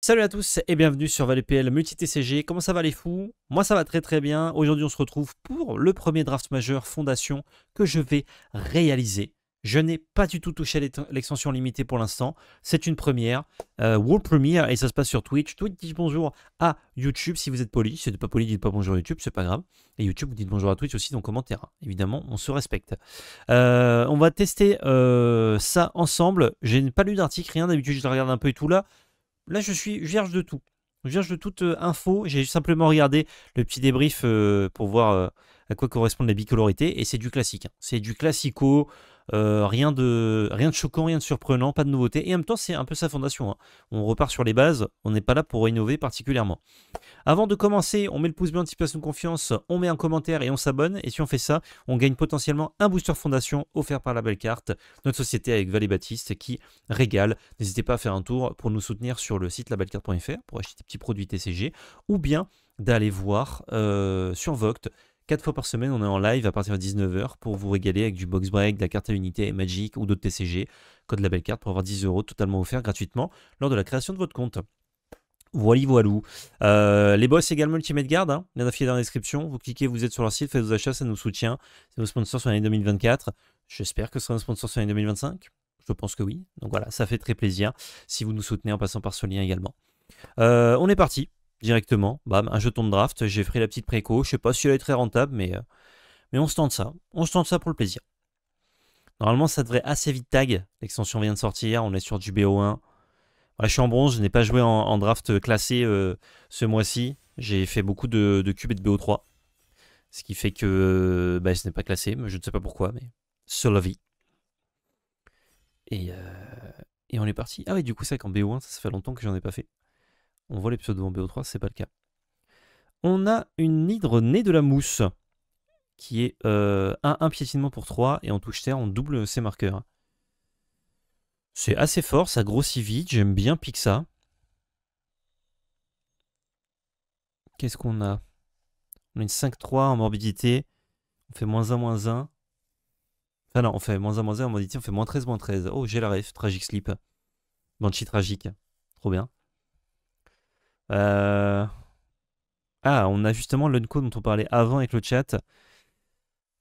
Salut à tous et bienvenue sur ValuePL Multi-TCG. Comment ça va les fous? Moi ça va très très bien. Aujourd'hui on se retrouve pour le premier draft majeur fondation que je vais réaliser. Je n'ai pas du tout touché l'extension limitée pour l'instant. C'est une première. World Premiere et ça se passe sur Twitch. Twitch dit bonjour à YouTube si vous êtes poli. Si vous n'êtes pas poli, dites pas bonjour à YouTube, c'est pas grave. Et YouTube, vous dites bonjour à Twitch aussi dans les commentaires. Évidemment, on se respecte. On va tester ça ensemble. J'ai pas lu d'article, rien. D'habitude, je regarde un peu et tout là. Là, je suis vierge de tout. Vierge de toute info. J'ai simplement regardé le petit débrief pour voir à quoi correspondent les bicolorités. Et c'est du classique. Hein. C'est du classico. Rien de choquant, rien de surprenant, pas de nouveauté. Et en même temps, c'est un peu sa fondation. Hein. On repart sur les bases. On n'est pas là pour innover particulièrement. Avant de commencer, on met le pouce bleu, anticipation de confiance, on met un commentaire et on s'abonne. Et si on fait ça, on gagne potentiellement un booster fondation offert par la belle carte, notre société avec Valé Baptiste qui régale. N'hésitez pas à faire un tour pour nous soutenir sur le site labellecarte.fr pour acheter des petits produits TCG ou bien d'aller voir sur Voct. 4 fois par semaine, on est en live à partir de 19h pour vous régaler avec du box break, de la carte à unité Magic ou d'autres TCG. Code la belle carte pour avoir 10 € totalement offert gratuitement lors de la création de votre compte. Voilou. Les boss également Ultimate Guard, hein, bien affiché dans la description. Vous cliquez, vous êtes sur leur site, faites vos achats, ça nous soutient. C'est nos sponsors sur l'année 2024. J'espère que ce sera nos sponsors sur l'année 2025. Je pense que oui. Donc voilà, ça fait très plaisir si vous nous soutenez en passant par ce lien également. On est parti directement. Bam, un jeton de draft. J'ai fait la petite préco. Je sais pas si elle est très rentable, mais on se tente ça. On se tente ça pour le plaisir. Normalement, ça devrait assez vite tag. L'extension vient de sortir. On est sur du BO1. Ouais, je suis en bronze, je n'ai pas joué en draft classé ce mois-ci. J'ai fait beaucoup de cubes et de BO3. Ce qui fait que ce n'est pas classé, mais je ne sais pas pourquoi, mais c'est la vie. Et on est parti. Ah oui, du coup, c'est vrai qu'en BO1, ça fait longtemps que j'en ai pas fait. On voit les pseudos en BO3, c'est pas le cas. On a une hydre née de la mousse, qui est un piétinement pour 3, et en touche terre, on double ses marqueurs. C'est assez fort, ça grossit vite, j'aime bien Pixa. Qu'est-ce qu'on a? On a une 5-3 en morbidité. On fait -1, -1. Enfin non, on fait -1, -1 en morbidité. On fait -13, -13. Oh, j'ai la ref. Tragic Sleep. Banshee tragique. Trop bien. Ah, on a justement l'Unco dont on parlait avant avec le chat.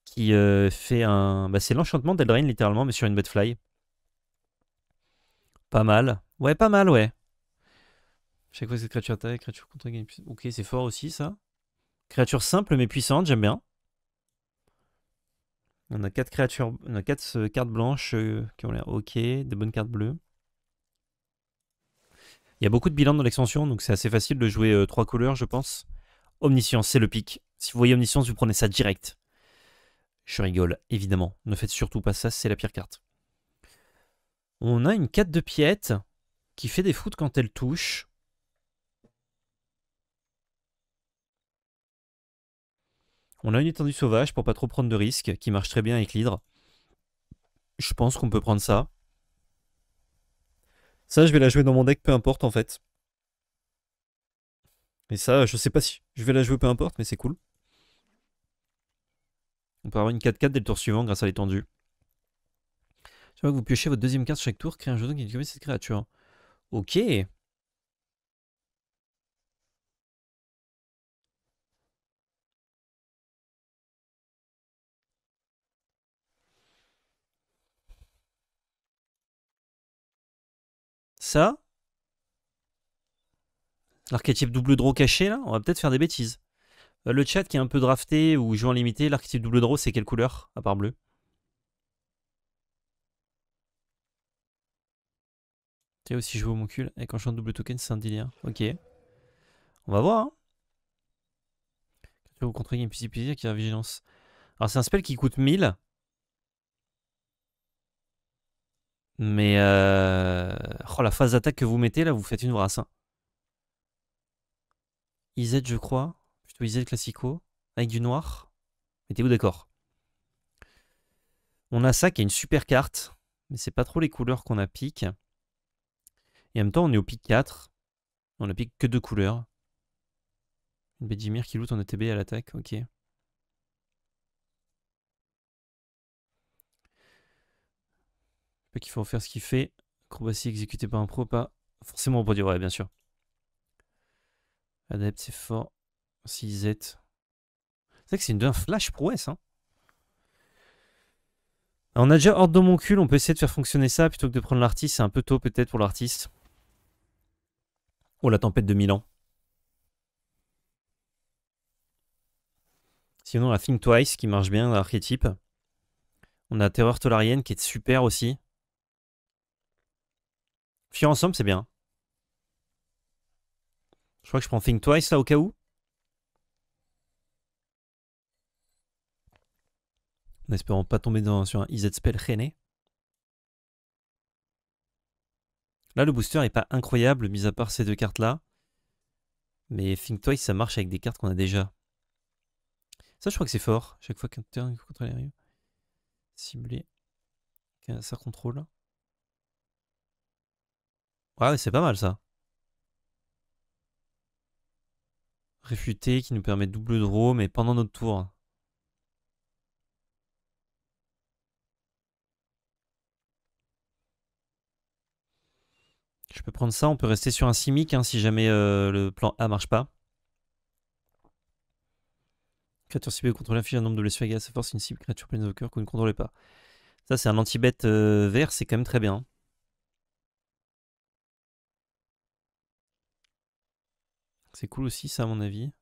Qui fait un... c'est l'enchantement d'Eldraine littéralement, mais sur une Bedfly. Pas mal. Ouais, pas mal, ouais. Chaque fois que cette créature attaque, créature contre gagne. Ok, c'est fort aussi ça. Créature simple mais puissante, j'aime bien. On a 4 créatures, on a 4 cartes blanches qui ont l'air ok, des bonnes cartes bleues. Il y a beaucoup de bilans dans l'extension, donc c'est assez facile de jouer 3 couleurs, je pense. Omniscience, c'est le pic. Si vous voyez Omniscience, vous prenez ça direct. Je rigole, évidemment. Ne faites surtout pas ça, c'est la pire carte. On a une 4 de piette qui fait des foot quand elle touche. On a une étendue sauvage pour pas trop prendre de risques, qui marche très bien avec l'hydre. Je pense qu'on peut prendre ça. Ça, je vais la jouer dans mon deck, peu importe en fait. Et ça, je sais pas si je vais la jouer, peu importe, mais c'est cool. On peut avoir une 4-4 dès le tour suivant grâce à l'étendue. Tu vois que vous piochez votre deuxième carte chaque tour, créez un jeton qui découvre cette créature. Ok. Ça, l'archétype double draw caché là, on va peut-être faire des bêtises. Le chat qui est un peu drafté ou jouant limité, l'archétype double draw c'est quelle couleur à part bleu? Tu as aussi joué au mon cul avec un champ de double token, c'est un délire. Ok. On va voir. Hein. Vous contrôlez une petite plaisir qui a vigilance. Alors c'est un spell qui coûte 1000. Mais oh, la phase d'attaque que vous mettez là, vous faites une brasse. Hein. IZ je crois. Plutôt IZ classico. Avec du noir. Mettez-vous d'accord. On a ça qui est une super carte. Mais c'est pas trop les couleurs qu'on a pique. Et en même temps on est au pic 4. On a pique que 2 couleurs. Une Bedimir qui loot en ETB à l'attaque. Ok. Qu'il faut faire ce qu'il fait. Acrobatie exécutée par un pro, pas forcément au produit. Ouais, bien sûr. Adepte, c'est fort. 6Z. C'est vrai que c'est un flash prouesse. Hein. On a déjà Horde d'homoncule, on peut essayer de faire fonctionner ça plutôt que de prendre l'artiste. C'est un peu tôt peut-être pour l'artiste. Oh, la tempête de Milan. Sinon, la Think Twice qui marche bien, l'archétype. On a Terreur Tolarienne qui est super aussi. Fuir ensemble, c'est bien. Je crois que je prends Think Twice là au cas où. En espérant pas tomber sur un IZ spell rené. Là, le booster est pas incroyable, mis à part ces deux cartes-là. Mais Think Twice, ça marche avec des cartes qu'on a déjà. Ça, je crois que c'est fort. Chaque fois qu'un turn contre les arrive. Ciblé. Ça contrôle. Ouais, c'est pas mal ça. Réfuté qui nous permet double draw, mais pendant notre tour. Je peux prendre ça, on peut rester sur un Simic hein, si jamais le plan A marche pas. Créature ciblée contrôle affiche un nombre de blessures égal à sa force, une cible créature planeswalker que vous ne contrôlez pas. Ça, c'est un anti-bet vert, c'est quand même très bien. C'est cool aussi, ça, à mon avis.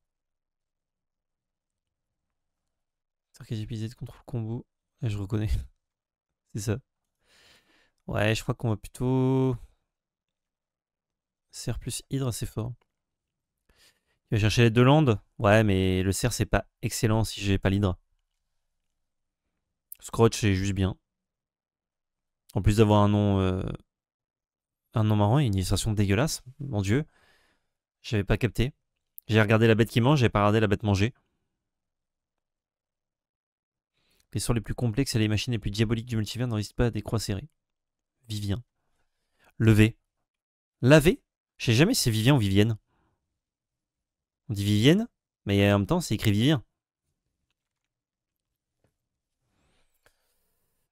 Archétype de contrôle combo. Là, je reconnais. C'est ça. Ouais, je crois qu'on va plutôt. Cerf plus Hydre, c'est fort. Il va chercher les deux landes. Ouais, mais le cerf, c'est pas excellent si j'ai pas l'Hydre. Scrotch, c'est juste bien. En plus d'avoir un nom marrant et une illustration dégueulasse. Mon dieu. J'avais pas capté. J'ai regardé la bête qui mange, j'avais pas regardé la bête manger. Les sorts les plus complexes et les machines les plus diaboliques du multivers n'en résistent pas à des croix serrées. Vivien. Levé. Lavé. Je sais jamais si c'est Vivien ou Vivienne. On dit Vivienne, mais en même temps, c'est écrit Vivien.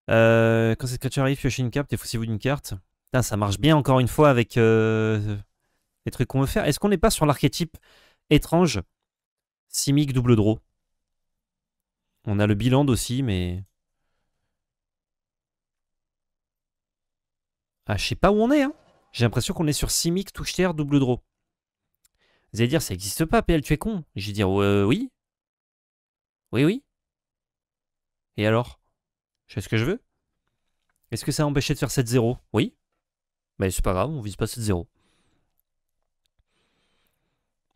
Quand cette créature arrive, piochez une carte et faussez-vous d'une carte. Putain, ça marche bien encore une fois avec les trucs qu'on veut faire. Est-ce qu'on n'est pas sur l'archétype étrange Simic double draw? On a le bilan aussi, mais. Ah, je sais pas où on est, hein. J'ai l'impression qu'on est sur Simic touche terre double draw. Vous allez dire, ça n'existe pas, PL, tu es con. Je vais dire, oui. Oui, oui. Et alors? Je fais ce que je veux. Est-ce que ça a empêché de faire 7-0? Oui. Mais c'est pas grave, on vise pas 7-0.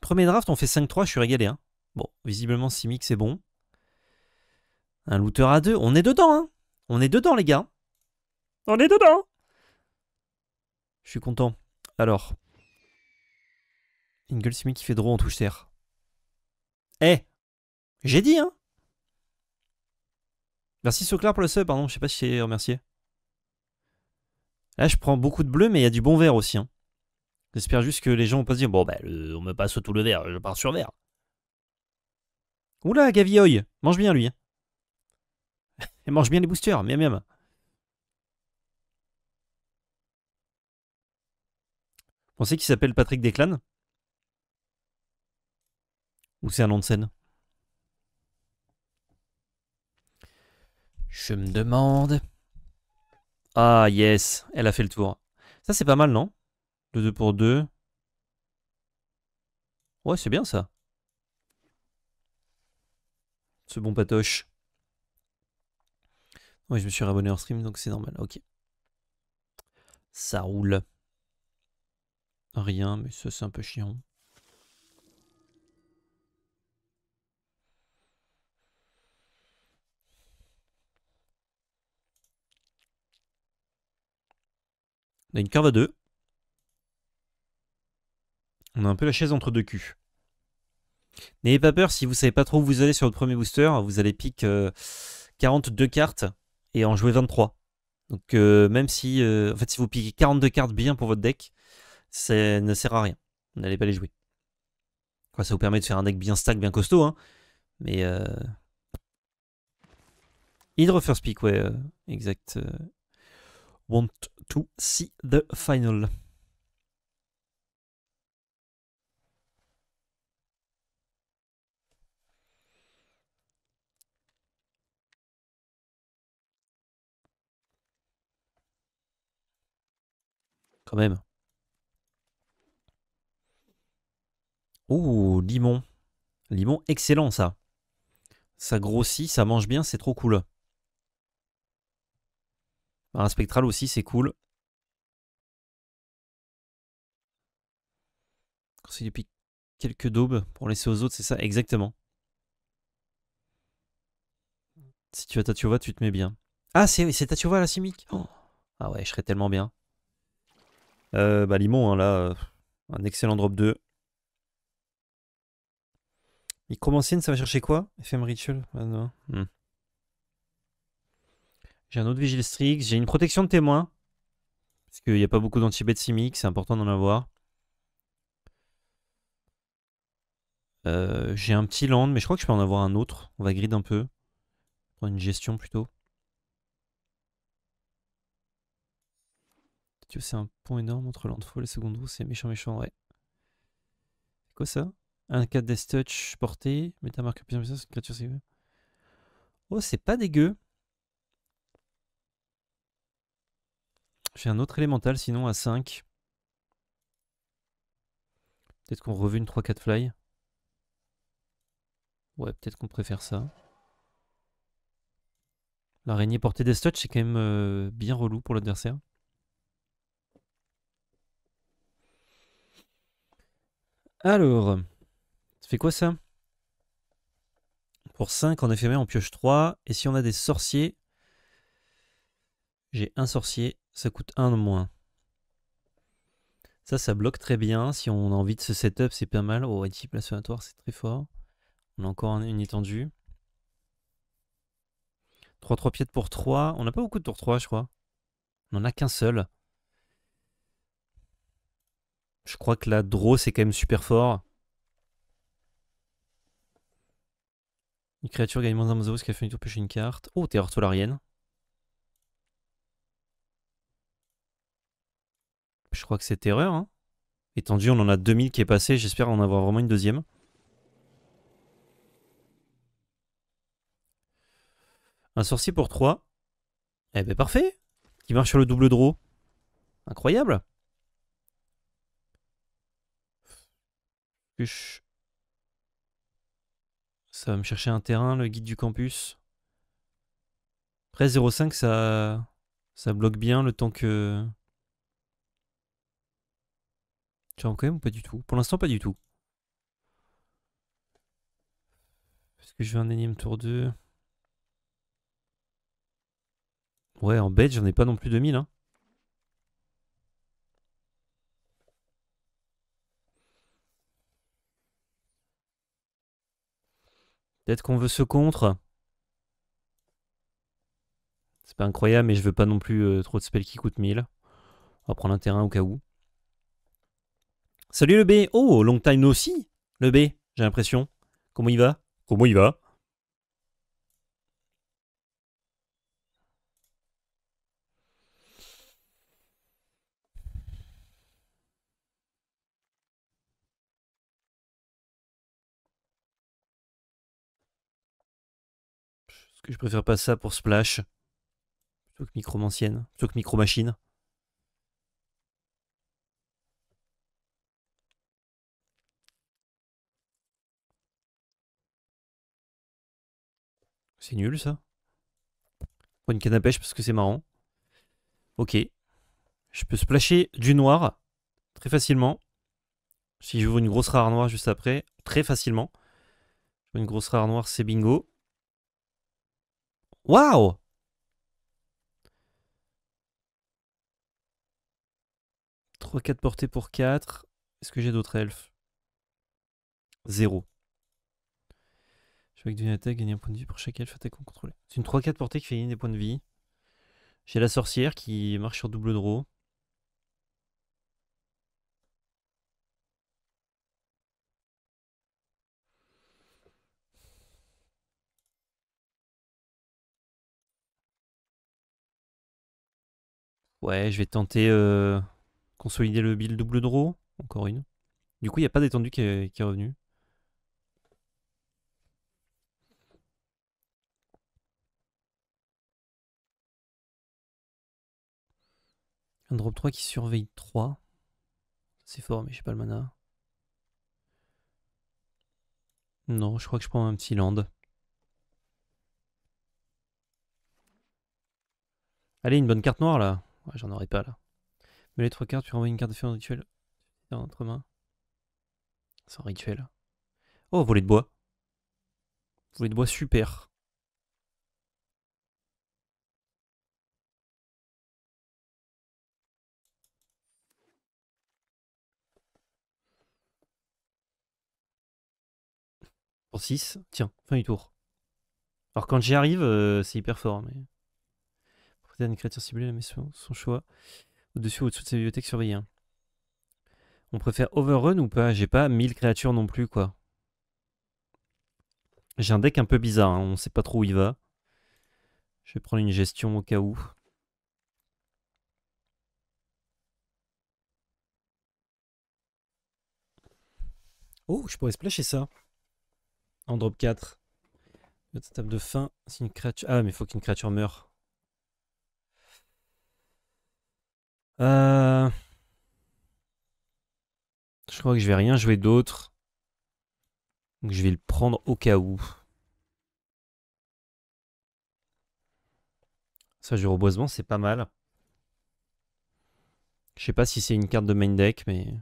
Premier draft, on fait 5-3, je suis régalé. Hein. Bon, visiblement, Simic, c'est bon. Un looter à 2, on est dedans, hein. On est dedans, les gars. On est dedans. Je suis content. Alors. Ingle Simic qui fait draw en touche terre. Eh, j'ai dit, hein. Merci Soclar pour le sub, pardon, je sais pas si j'ai remercié. Là, je prends beaucoup de bleu, mais il y a du bon vert aussi. Hein. J'espère juste que les gens vont pas se dire, bon, bah, on me passe tout le vert, je pars sur vert. Oula, Gavioy, mange bien lui. Hein. Et mange bien les boosters, miam miam. Vous pensez qu'il s'appelle Patrick Desclan? Ou c'est un nom de scène? Je me demande. Ah, yes, elle a fait le tour. Ça, c'est pas mal, non? Le 2 pour 2. Ouais, c'est bien ça. Ce bon patoche. Ouais, je me suis rabonné hors stream, donc c'est normal. Ok. Ça roule. Rien, mais ça, c'est un peu chiant. On a une curve à 2. On a un peu la chaise entre deux culs. N'ayez pas peur, si vous savez pas trop où vous allez sur votre premier booster, vous allez pick 42 cartes et en jouer 23. Donc même si, en fait, si vous piquez 42 cartes bien pour votre deck, ça ne sert à rien. Vous n'allez pas les jouer. Quoi, ça vous permet de faire un deck bien stack, bien costaud, hein. Mais Hydra first pick, ouais, exact. Want to see the final. Quand même. Oh, limon. Limon, excellent ça. Ça grossit, ça mange bien, c'est trop cool. Un spectral aussi, c'est cool. C'est depuis quelques daubes pour laisser aux autres, c'est ça, exactement. Si tu as Tatiova, tu te mets bien. Ah, c'est Tatiova la Simic. Oh. Ah ouais, je serais tellement bien. Bah, limon, hein, là, un excellent drop 2. Micromancienne, ça va chercher quoi? FM Ritual? Ah, non. J'ai un autre Vigil Strix, j'ai une protection de témoin. Parce qu'il n'y a pas beaucoup d'anti-bet Simic, c'est important d'en avoir. J'ai un petit land, mais je crois que je peux en avoir un autre. On va grid un peu. Prendre une gestion plutôt. C'est un pont énorme entre Landfall et Second Row, c'est méchant, méchant, ouais. C'est quoi ça? Un 4 Death Touch porté, métamarque plus puissance, une créature c'est. Oh, c'est pas dégueu. J'ai un autre élémental sinon à 5. Peut-être qu'on reveut une 3-4 fly. Ouais, peut-être qu'on préfère ça. L'araignée portée Death Touch, c'est quand même bien relou pour l'adversaire. Alors, ça fait quoi ça? Pour 5 en éphémère, on pioche 3. Et si on a des sorciers, j'ai un sorcier, ça coûte 1 de moins. Ça bloque très bien. Si on a envie de se setup, c'est pas mal. Oh, type blasphématoire, c'est très fort. On a encore une étendue. 3-3 piètes pour 3. On n'a pas beaucoup de tour 3, je crois. On en a qu'un seul. Je crois que la draw, c'est quand même super fort. Une créature gagne moins 1 Mozo, ce qui a fait une tour pêcher une carte. Oh, terreur solarienne. Je crois que c'est terreur. Hein. Étendue, on en a 2000 qui est passé. J'espère en avoir vraiment une deuxième. Un sorcier pour 3. Eh ben parfait. Qui marche sur le double draw. Incroyable. Ça va me chercher un terrain, le guide du campus. Après 0,5, ça bloque bien le temps que. Tu vois quand même ou pas du tout? Pour l'instant, pas du tout. Est-ce que je veux un énième tour 2? Ouais, en bête, j'en ai pas non plus 2000. Hein. Peut-être qu'on veut ce contre. C'est pas incroyable, mais je veux pas non plus trop de spells qui coûtent 1000. On va prendre un terrain au cas où. Salut le B. Oh, long time aussi. Le B, j'ai l'impression. Comment il va? Comment il va? Est-ce que je préfère pas ça pour Splash? Plutôt que Micromancienne. Plutôt que Micromachine. C'est nul ça. Prends une canne à pêche parce que c'est marrant. Ok. Je peux splasher du noir très facilement. Si j'ouvre une grosse rare noire juste après, très facilement. Une grosse rare noire, c'est bingo. Waouh! 3-4 portées pour 4. Est-ce que j'ai d'autres elfes? 0. Je vais avec une attaque, gagner un point de vie pour chaque elfe attaquant contrôlé. C'est une 3-4 portée qui fait gagner des points de vie. J'ai la sorcière qui marche sur double draw. Ouais, je vais tenter consolider le build double draw. Encore une. Du coup, il n'y a pas d'étendue qui est revenue. Un drop 3 qui surveille 3. C'est fort, mais j'ai pas le mana. Non, je crois que je prends un petit land. Allez, une bonne carte noire là. Ouais, j'en aurais pas là. Mais les 3 cartes, tu renvoies une carte de feu en rituel. Entre mains. C'est un rituel. Oh, volet de bois. Volet de bois super. Pour 6. Tiens, fin du tour. Alors quand j'y arrive, c'est hyper fort. Mais... Procéder à une créature ciblée, mais son choix. Au-dessus ou au-dessous de sa bibliothèque surveillée. Hein. On préfère overrun ou pas? J'ai pas 1000 créatures non plus, quoi. J'ai un deck un peu bizarre, hein. On sait pas trop où il va. Je vais prendre une gestion au cas où. Oh, je pourrais splasher ça. En drop 4. Notre table de fin, c'est une créature... Ah, mais il faut qu'une créature meure. Je crois que je vais rien jouer d'autre. Donc je vais le prendre au cas où. Ça, du reboisement, c'est pas mal. Je sais pas si c'est une carte de main deck, mais...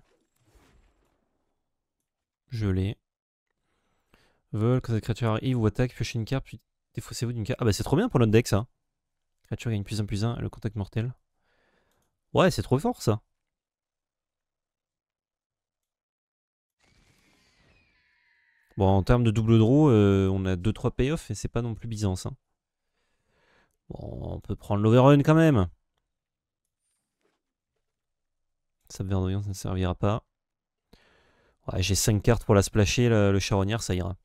Je l'ai. Vol, quand cette créature arrive ou attaque, piochez une carte, puis défaussez-vous d'une carte. Ah bah c'est trop bien pour notre deck, ça. Créature gagne +1/+1, le contact mortel. Ouais, c'est trop fort, ça. Bon, en termes de double draw, on a 2-3 payoffs et c'est pas non plus Byzance. Hein. Bon, on peut prendre l'overrun quand même. Ça verdoyance ne servira pas. Ouais, j'ai 5 cartes pour la splasher, le charognard, ça ira.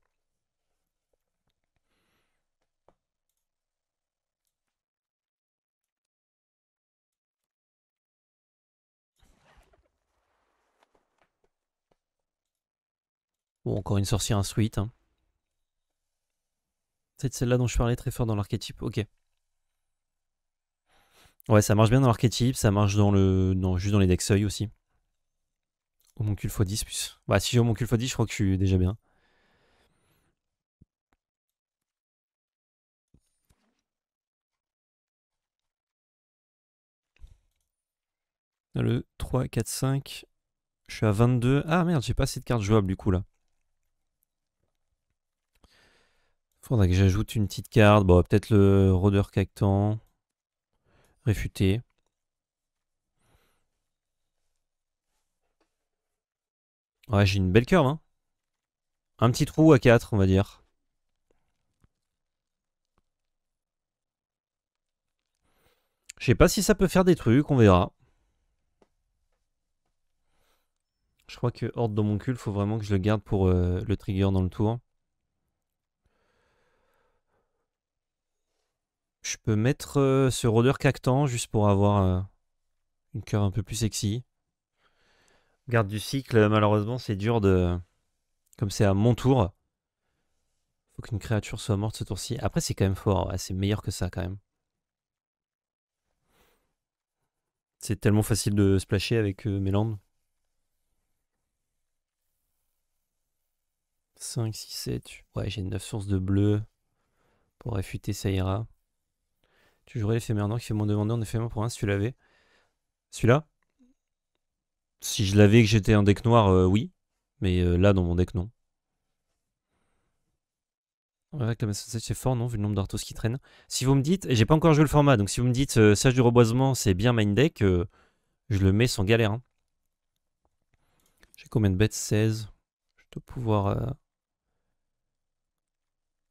Bon, encore une sorcière instruite. Hein. C'est celle-là dont je parlais très fort dans l'archétype. Ok. Ouais, ça marche bien dans l'archétype, ça marche dans le, juste dans les decks seuil aussi. Homoncule x10 plus. Bah, si j'ai homoncule x10, je crois que je suis déjà bien. Le 3, 4, 5. Je suis à 22. Ah merde, j'ai pas assez de cartes jouables du coup là. Faudrait que j'ajoute une petite carte. Bon, peut-être le rôdeur cactant. Réfuté. Ouais, j'ai une belle curve. Hein. Un petit trou à 4, on va dire. Je sais pas si ça peut faire des trucs, on verra. Je crois que Horde d'Homoncule, faut vraiment que je le garde pour le trigger dans le tour. Je peux mettre ce rôdeur cactant juste pour avoir une curve un peu plus sexy. Garde du cycle, malheureusement, c'est dur de... Comme c'est à mon tour, faut qu'une créature soit morte ce tour-ci. Après, c'est quand même fort. Ouais, c'est meilleur que ça, quand même. C'est tellement facile de splasher avec mes landes. 5, 6, 7. Ouais, j'ai 9 sources de bleu. Pour réfuter, ça ira. Tu jouerais l'éphémère noir qui fait moins demandeur en éphémère pour 1 si tu l'avais. Celui-là? Si je l'avais et que j'étais en deck noir, oui. Mais là, dans mon deck, non. Ouais, avec la masse c'est fort, non, vu le nombre d'Arthos qui traînent. Si vous me dites, et j'ai pas encore joué le format, donc si vous me dites Sage du reboisement, c'est bien main deck, je le mets sans galère. Hein. J'ai combien de bêtes? 16. Je dois pouvoir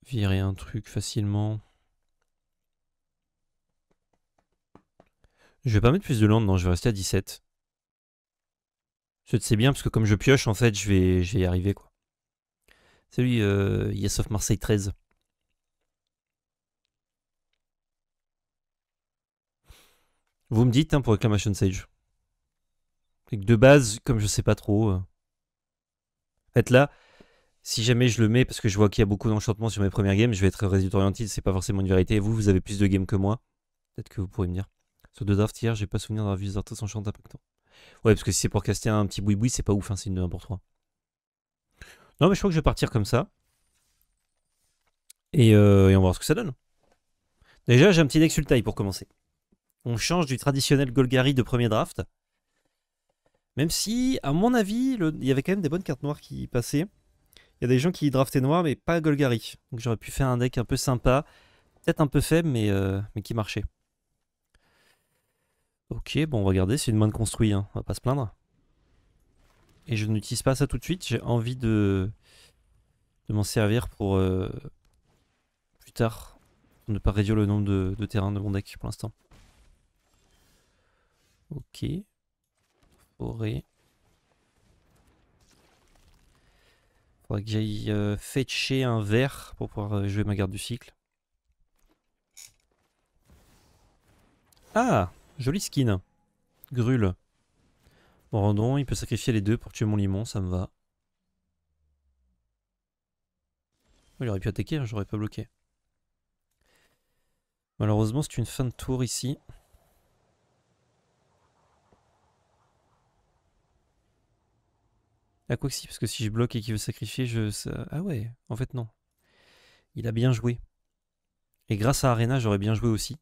virer un truc facilement. Je vais pas mettre plus de land, non, je vais rester à 17. C'est bien, parce que comme je pioche, en fait, je vais y arriver, quoi. Salut, Yes of Marseille 13. Vous me dites, hein, pour Reclamation Sage. Et que de base, comme je sais pas trop... En fait, là, si jamais je le mets, parce que je vois qu'il y a beaucoup d'enchantements sur mes premières games, je vais être résultat orienté, c'est pas forcément une vérité. Vous avez plus de games que moi. Peut-être que vous pourrez me dire. Sur deux drafts hier, j'ai pas souvenir d'avoir vu Zartos en champ impactant. Ouais, parce que si c'est pour caster un petit boui-boui, c'est pas ouf, hein, c'est une 2-1 pour 3. Non, mais je crois que je vais partir comme ça. Et on va voir ce que ça donne. Déjà, j'ai un petit deck Sultai pour commencer. On change du traditionnel Golgari de premier draft. Même si, à mon avis, il y avait quand même des bonnes cartes noires qui passaient. Il y a des gens qui draftaient noir, mais pas Golgari. Donc j'aurais pu faire un deck un peu sympa. Peut-être un peu faible, mais qui marchait. Ok, bon, on va regarder. C'est une main de construit, hein. On va pas se plaindre. Et je n'utilise pas ça tout de suite. J'ai envie de m'en servir pour plus tard. Pour ne pas réduire le nombre de terrains de mon deck pour l'instant. Ok. Forêt. Faudrait que j'aille fetcher un vert pour pouvoir jouer ma garde du cycle. Ah, joli skin. Grul. Bon, Randon, il peut sacrifier les deux pour tuer mon limon, ça me va. Il aurait pu attaquer, hein, j'aurais pas bloqué. Malheureusement, c'est une fin de tour ici. Ah, quoi que si, parce que si je bloque et qu'il veut sacrifier, Ah ouais, en fait non. Il a bien joué. Et grâce à Arena, j'aurais bien joué aussi.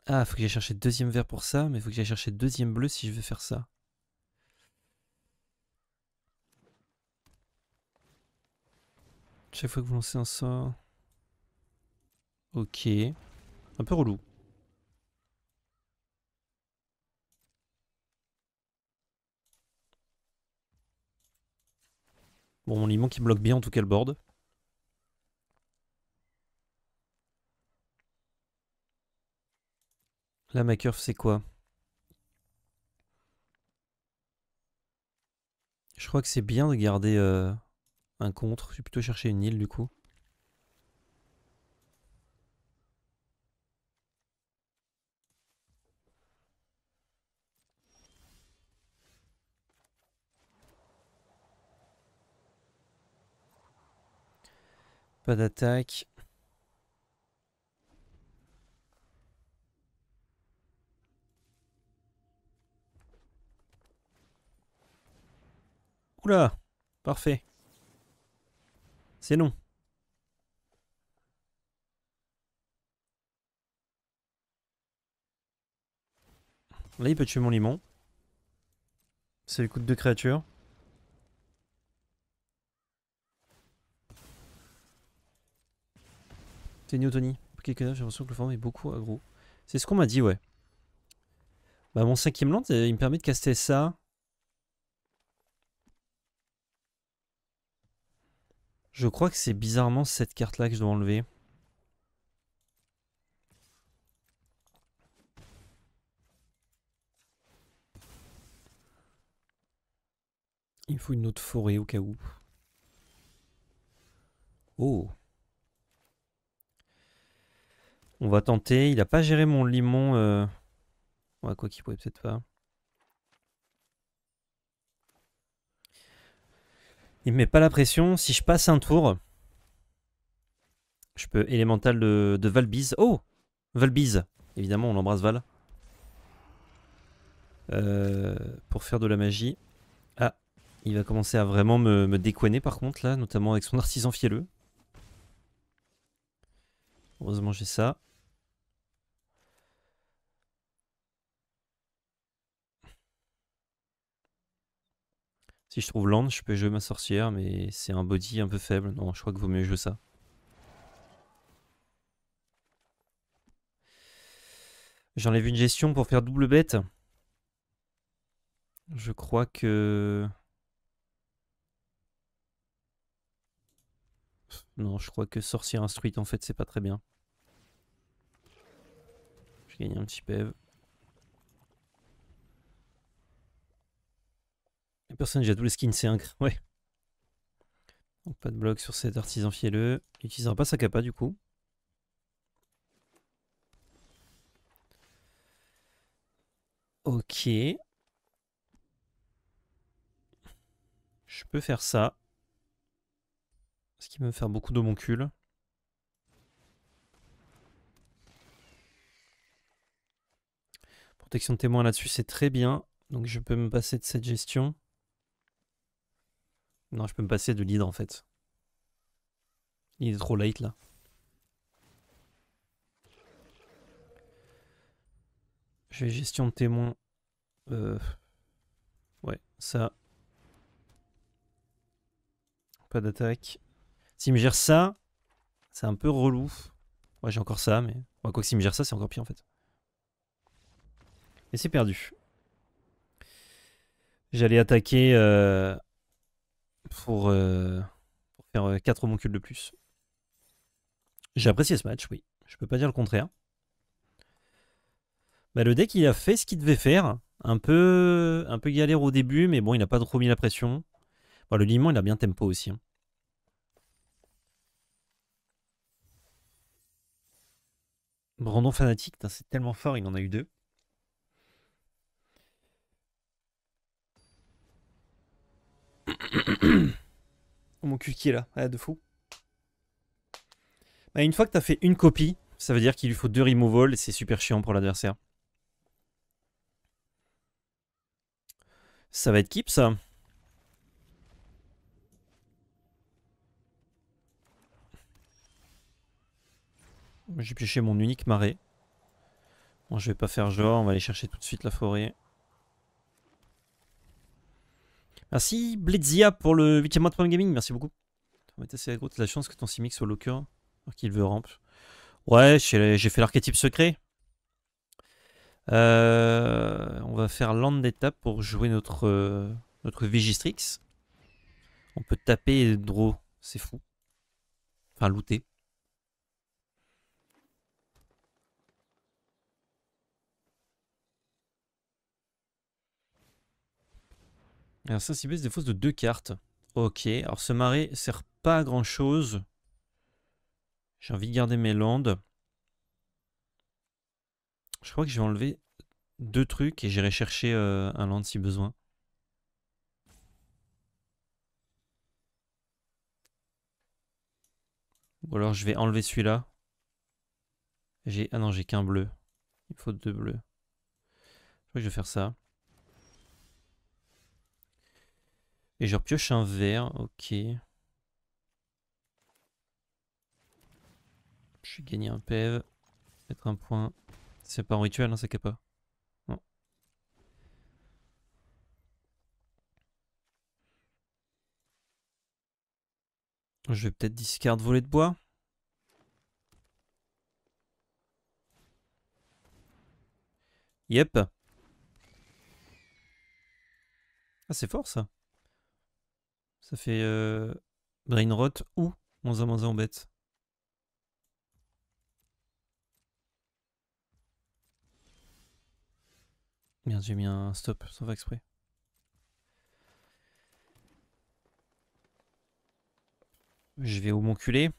Ah, faut que j'aille chercher deuxième vert pour ça, mais faut que j'aille chercher deuxième bleu si je veux faire ça. Chaque fois que vous lancez un sort... Ok. Un peu relou. Bon, mon limon qui bloque bien en tout cas le board. Là, ma curve, c'est quoi? Je crois que c'est bien de garder un contre. Je vais plutôt chercher une île du coup. Pas d'attaque. Oula, parfait. C'est non. Là, il peut tuer mon limon. Ça lui coûte 2 créatures. C'est Tony. Quelques j'ai l'impression que le format est beaucoup aggro. C'est ce qu'on m'a dit, ouais. Bah, mon cinquième land, il me permet de caster ça. Je crois que c'est bizarrement cette carte-là que je dois enlever. Il me faut une autre forêt au cas où. Oh. On va tenter. Il a pas géré mon limon. Ouais, quoi qu'il pouvait peut-être pas. Il me met pas la pression. Si je passe un tour, je peux élémental de Valbiz. Oh, Valbiz. Évidemment, on embrasse Val. Pour faire de la magie. Ah, il va commencer à vraiment me décoiner par contre là, notamment avec son artisan fielleux. Heureusement j'ai ça. Si je trouve land, je peux jouer ma sorcière, mais c'est un body un peu faible. Non, je crois que vaut mieux jouer ça. J'enlève une gestion pour faire double bête. Je crois que... Non, je crois que sorcière instruite en fait c'est pas très bien. Je gagne un petit PEV. La personne j'ai tous les skins, c'est incre. Ouais. Donc pas de bloc sur cet artisan fielleux. Il n'utilisera pas sa capa du coup. Ok. Je peux faire ça. Ce qui va me faire beaucoup d'homoncules. Protection de témoin là-dessus, c'est très bien. Donc je peux me passer de cette gestion. Non, je peux me passer de l'hydre en fait. Il est trop late là. Je vais gestion de témoin. Ouais, ça. Pas d'attaque. S'il me gère ça, c'est un peu relou. Ouais, j'ai encore ça, mais. Ouais, quoi que s'il me gère ça, c'est encore pire en fait. Et c'est perdu. J'allais attaquer pour faire 4 homoncules de plus. J'ai apprécié ce match, oui. Je peux pas dire le contraire. Bah, le deck, il a fait ce qu'il devait faire. Un peu galère au début, mais bon, il n'a pas trop mis la pression. Bon, le Limon, il a bien tempo aussi. Hein. Brandon fanatique, c'est tellement fort, il en a eu 2. Oh, mon cul qui est là, de fou. Bah, une fois que t'as fait une copie, ça veut dire qu'il lui faut 2 removal et c'est super chiant pour l'adversaire. Ça va être keep ça. J'ai pioché mon unique marais. Bon, je vais pas faire genre, on va aller chercher tout de suite la forêt. Merci Blitzia pour le 8ème mois de Prime Gaming, merci beaucoup. C'est gros, t'as la chance que ton Simic soit locker alors qu'il veut ramp. Ouais, j'ai fait l'archétype secret. On va faire land d'étape pour jouer notre Vigistrix. On peut taper et draw, c'est fou. Enfin, looter. Alors ça, Cibès défausse de 2 cartes. Ok, alors ce marais sert pas à grand chose. J'ai envie de garder mes landes. Je crois que je vais enlever 2 trucs et j'irai chercher un land si besoin. Ou alors je vais enlever celui-là. Ah non, j'ai qu'un bleu. Il faut 2 bleus. Je crois que je vais faire ça. Et je repioche un vert, ok. Je vais gagner un PEV. Mettre un point. C'est pas en rituel, hein, c'est capa. Non. Je vais peut-être discard volet de bois. Yep. Ah, c'est fort ça. Ça fait Brain Rot ou -1/-1 en bête. Merde, j'ai mis un stop sans faire exprès. Je vais au monculé.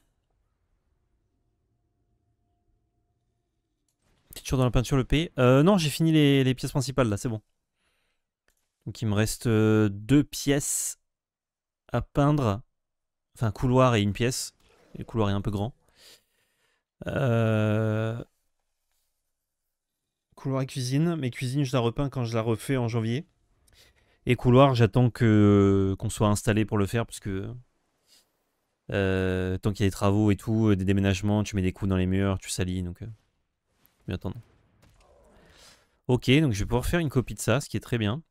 T'es toujours dans la peinture le P. Non, j'ai fini les pièces principales là, c'est bon. Donc il me reste 2 pièces à peindre. Enfin, un couloir et une pièce. Et le couloir est un peu grand. Couloir et cuisine. Mais cuisine, je la repeins quand je la refais en janvier. Et couloir, j'attends qu'on soit installé pour le faire parce que tant qu'il y a des travaux et tout, des déménagements, tu mets des coups dans les murs, tu salis, donc je vais attendre. Ok, donc je vais pouvoir faire une copie de ça, ce qui est très bien.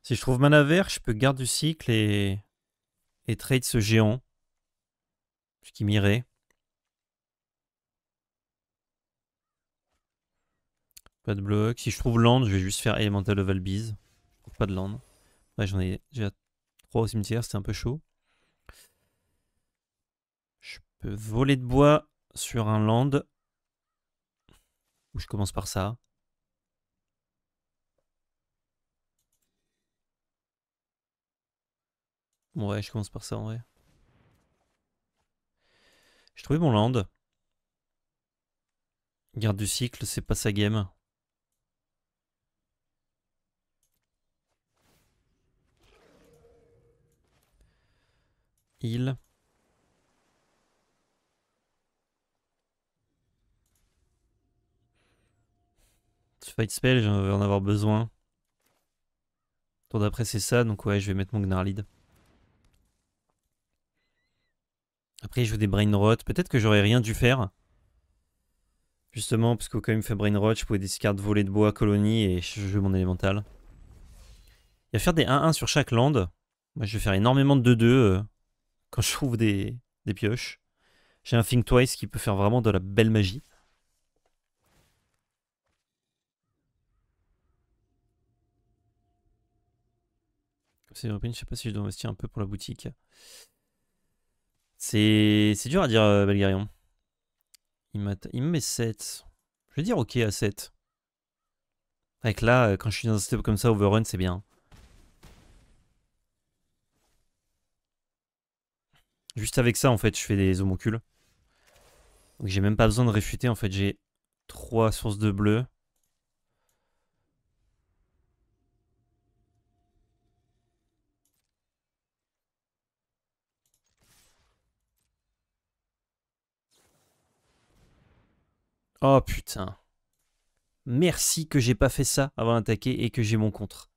Si je trouve mana vert, je peux garder du cycle et trade ce géant. Ce qui m'irait. Pas de bloc. Si je trouve land, je vais juste faire Elemental of Albiz. Je trouve pas de land. Ouais, j'en ai déjà 3 au cimetière, c'était un peu chaud. Je peux voler de bois sur un land. Ou je commence par ça. Bon, ouais, je commence par ça en vrai. J'ai trouvé mon land. Garde du cycle, c'est pas sa game. Heal. Ce fight spell, je vais en avoir besoin. Tour d'après, c'est ça, donc ouais, je vais mettre mon Gnarlid. Après, il joue des Brain Rot. Peut-être que j'aurais rien dû faire. Justement, parce que quand il me fait Brain Rot, je pouvais discard voler de bois, colonie et je joue mon élémental. Il va faire des 1-1 sur chaque land. Moi, je vais faire énormément de 2-2 quand je trouve des pioches. J'ai un Think Twice qui peut faire vraiment de la belle magie. C'est européen, je sais pas si je dois investir un peu pour la boutique. C'est dur à dire, Belgarion. Il me met 7. Je vais dire ok à 7. Avec là, quand je suis dans un step comme ça, overrun, c'est bien. Juste avec ça, en fait, je fais des homoncules. Donc j'ai même pas besoin de réfuter, en fait, j'ai 3 sources de bleu. Oh putain. Merci que j'ai pas fait ça avant d'attaquer et que j'ai mon contre.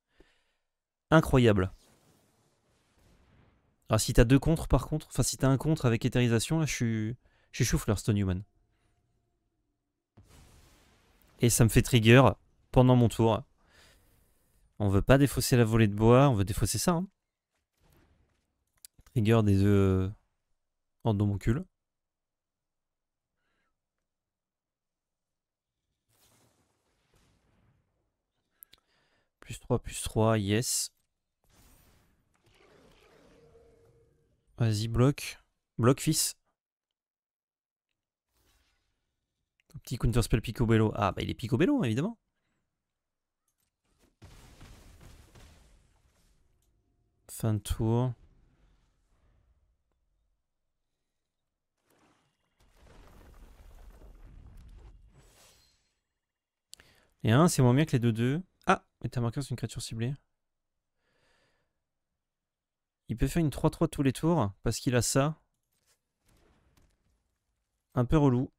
Incroyable. Alors si t'as 2 contres par contre, enfin si t'as un contre avec éthérisation, là je suis choufleur Stone Human. Et ça me fait trigger pendant mon tour. On veut pas défausser la volée de bois, on veut défausser ça. Hein. Trigger des œufs en domoncule. Plus 3, yes. Vas-y, bloc. Bloc, fils. Petit counterspell picobello. Ah, bah il est picobello, évidemment. Fin de tour. Et 1, c'est moins bien que les 2-2. Ah, mais t'as marqué c'est une créature ciblée. Il peut faire une 3-3 tous les tours parce qu'il a ça. Un peu relou.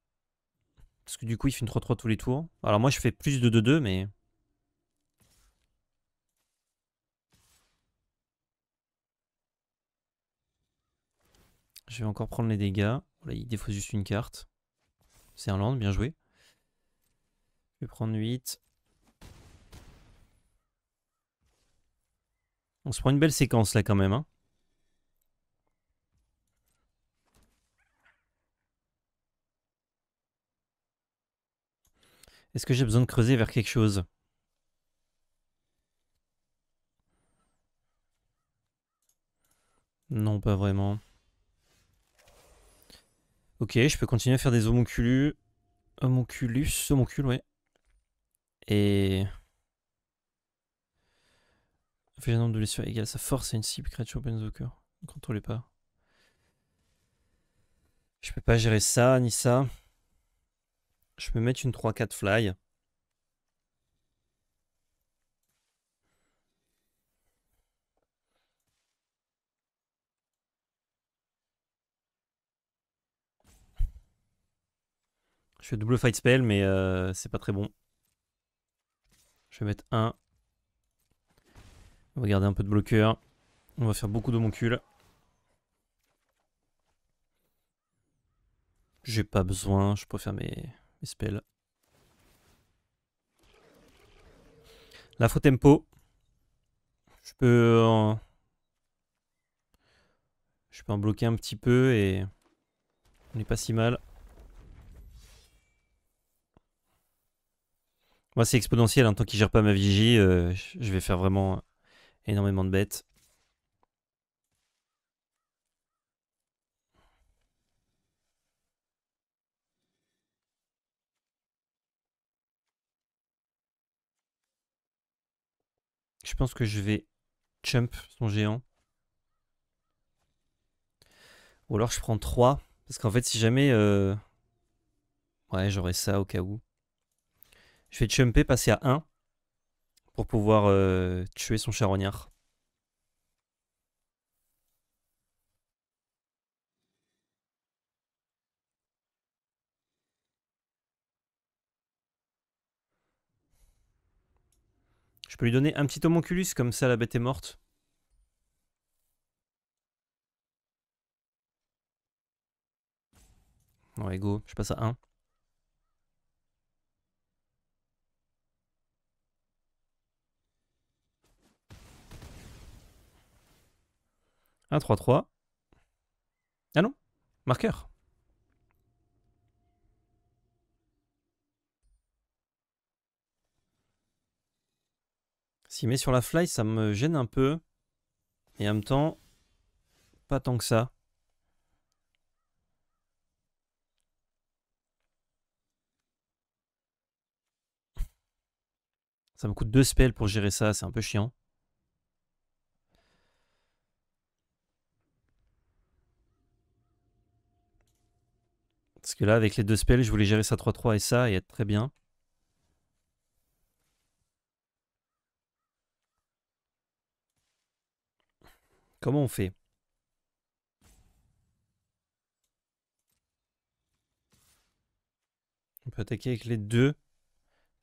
Parce que du coup, il fait une 3-3 tous les tours. Alors moi, je fais plus de 2-2, mais... Je vais encore prendre les dégâts. Voilà, il défausse juste une carte. C'est un land, bien joué. Je vais prendre 8. On se prend une belle séquence là quand même. Hein. Est-ce que j'ai besoin de creuser vers quelque chose? Non, pas vraiment. Ok, je peux continuer à faire des homonculus. Homoncule, ouais. Et... Fait un nombre de blessures égale sa force à une cible créature Benzoker. Ne contrôlez pas. Je peux pas gérer ça, ni ça. Je peux mettre une 3-4 fly. Je fais double fight spell, mais c'est pas très bon. Je vais mettre 1. On va garder un peu de bloqueur. On va faire beaucoup d'homoncules. J'ai pas besoin, je préfère mes spells. Là, faut tempo. Je peux en... Je peux en bloquer un petit peu et... On est pas si mal. Moi, c'est exponentiel. En tant qu'il gère pas ma vigie, je vais faire vraiment énormément de bêtes. Je pense que je vais chump son géant. Ou alors je prends 3. Parce qu'en fait, si jamais... Ouais, j'aurais ça au cas où. Je vais chumper, passer à 1. Pour pouvoir tuer son charognard. peux lui donner un petit homonculus, comme ça la bête est morte. Ouais, go, je passe à 1. Un 3-3. Ah non, marqueur. S'il met sur la fly, ça me gêne un peu. Et en même temps, pas tant que ça. Ça me coûte 2 spells pour gérer ça, c'est un peu chiant. Parce que là, avec les 2 spells, je voulais gérer ça 3-3 et ça, et être très bien. Comment on fait? On peut attaquer avec les 2,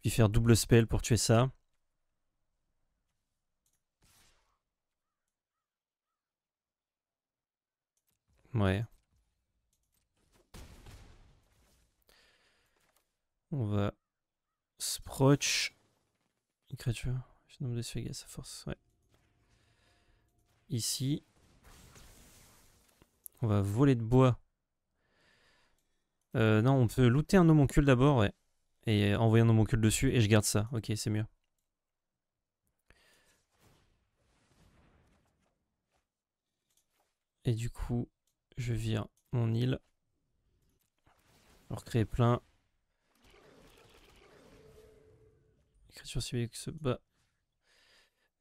puis faire double spell pour tuer ça. Ouais. On va Sproch. Une créature. Nombre de Vegas à force. Ouais. Ici. On va voler de bois. Non, on peut looter un homoncule d'abord, ouais. Et envoyer un homoncule dessus, et je garde ça. Ok, c'est mieux. Et du coup, je vire mon île. Alors créer plein. Créature civile qui se bat.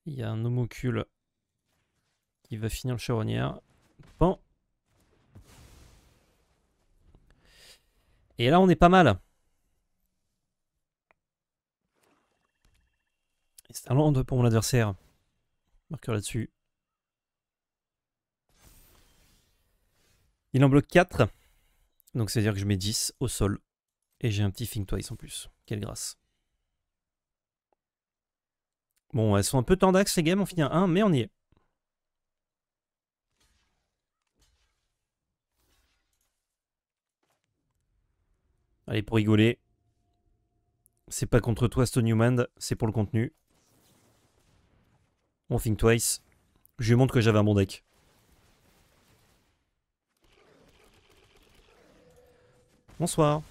Il y a un homoncule qui va finir le charognard. Bon. Et là, on est pas mal. C'est un land pour mon adversaire. Marqueur là-dessus. Il en bloque 4. Donc c'est-à-dire que je mets 10 au sol. Et j'ai un petit Think Twice en plus. Quelle grâce. Bon, elles sont un peu tendax les games, on finit à 1, mais on y est. Allez, pour rigoler. C'est pas contre toi, Stone Newman, c'est pour le contenu. On Think Twice. Je lui montre que j'avais un bon deck. Bonsoir.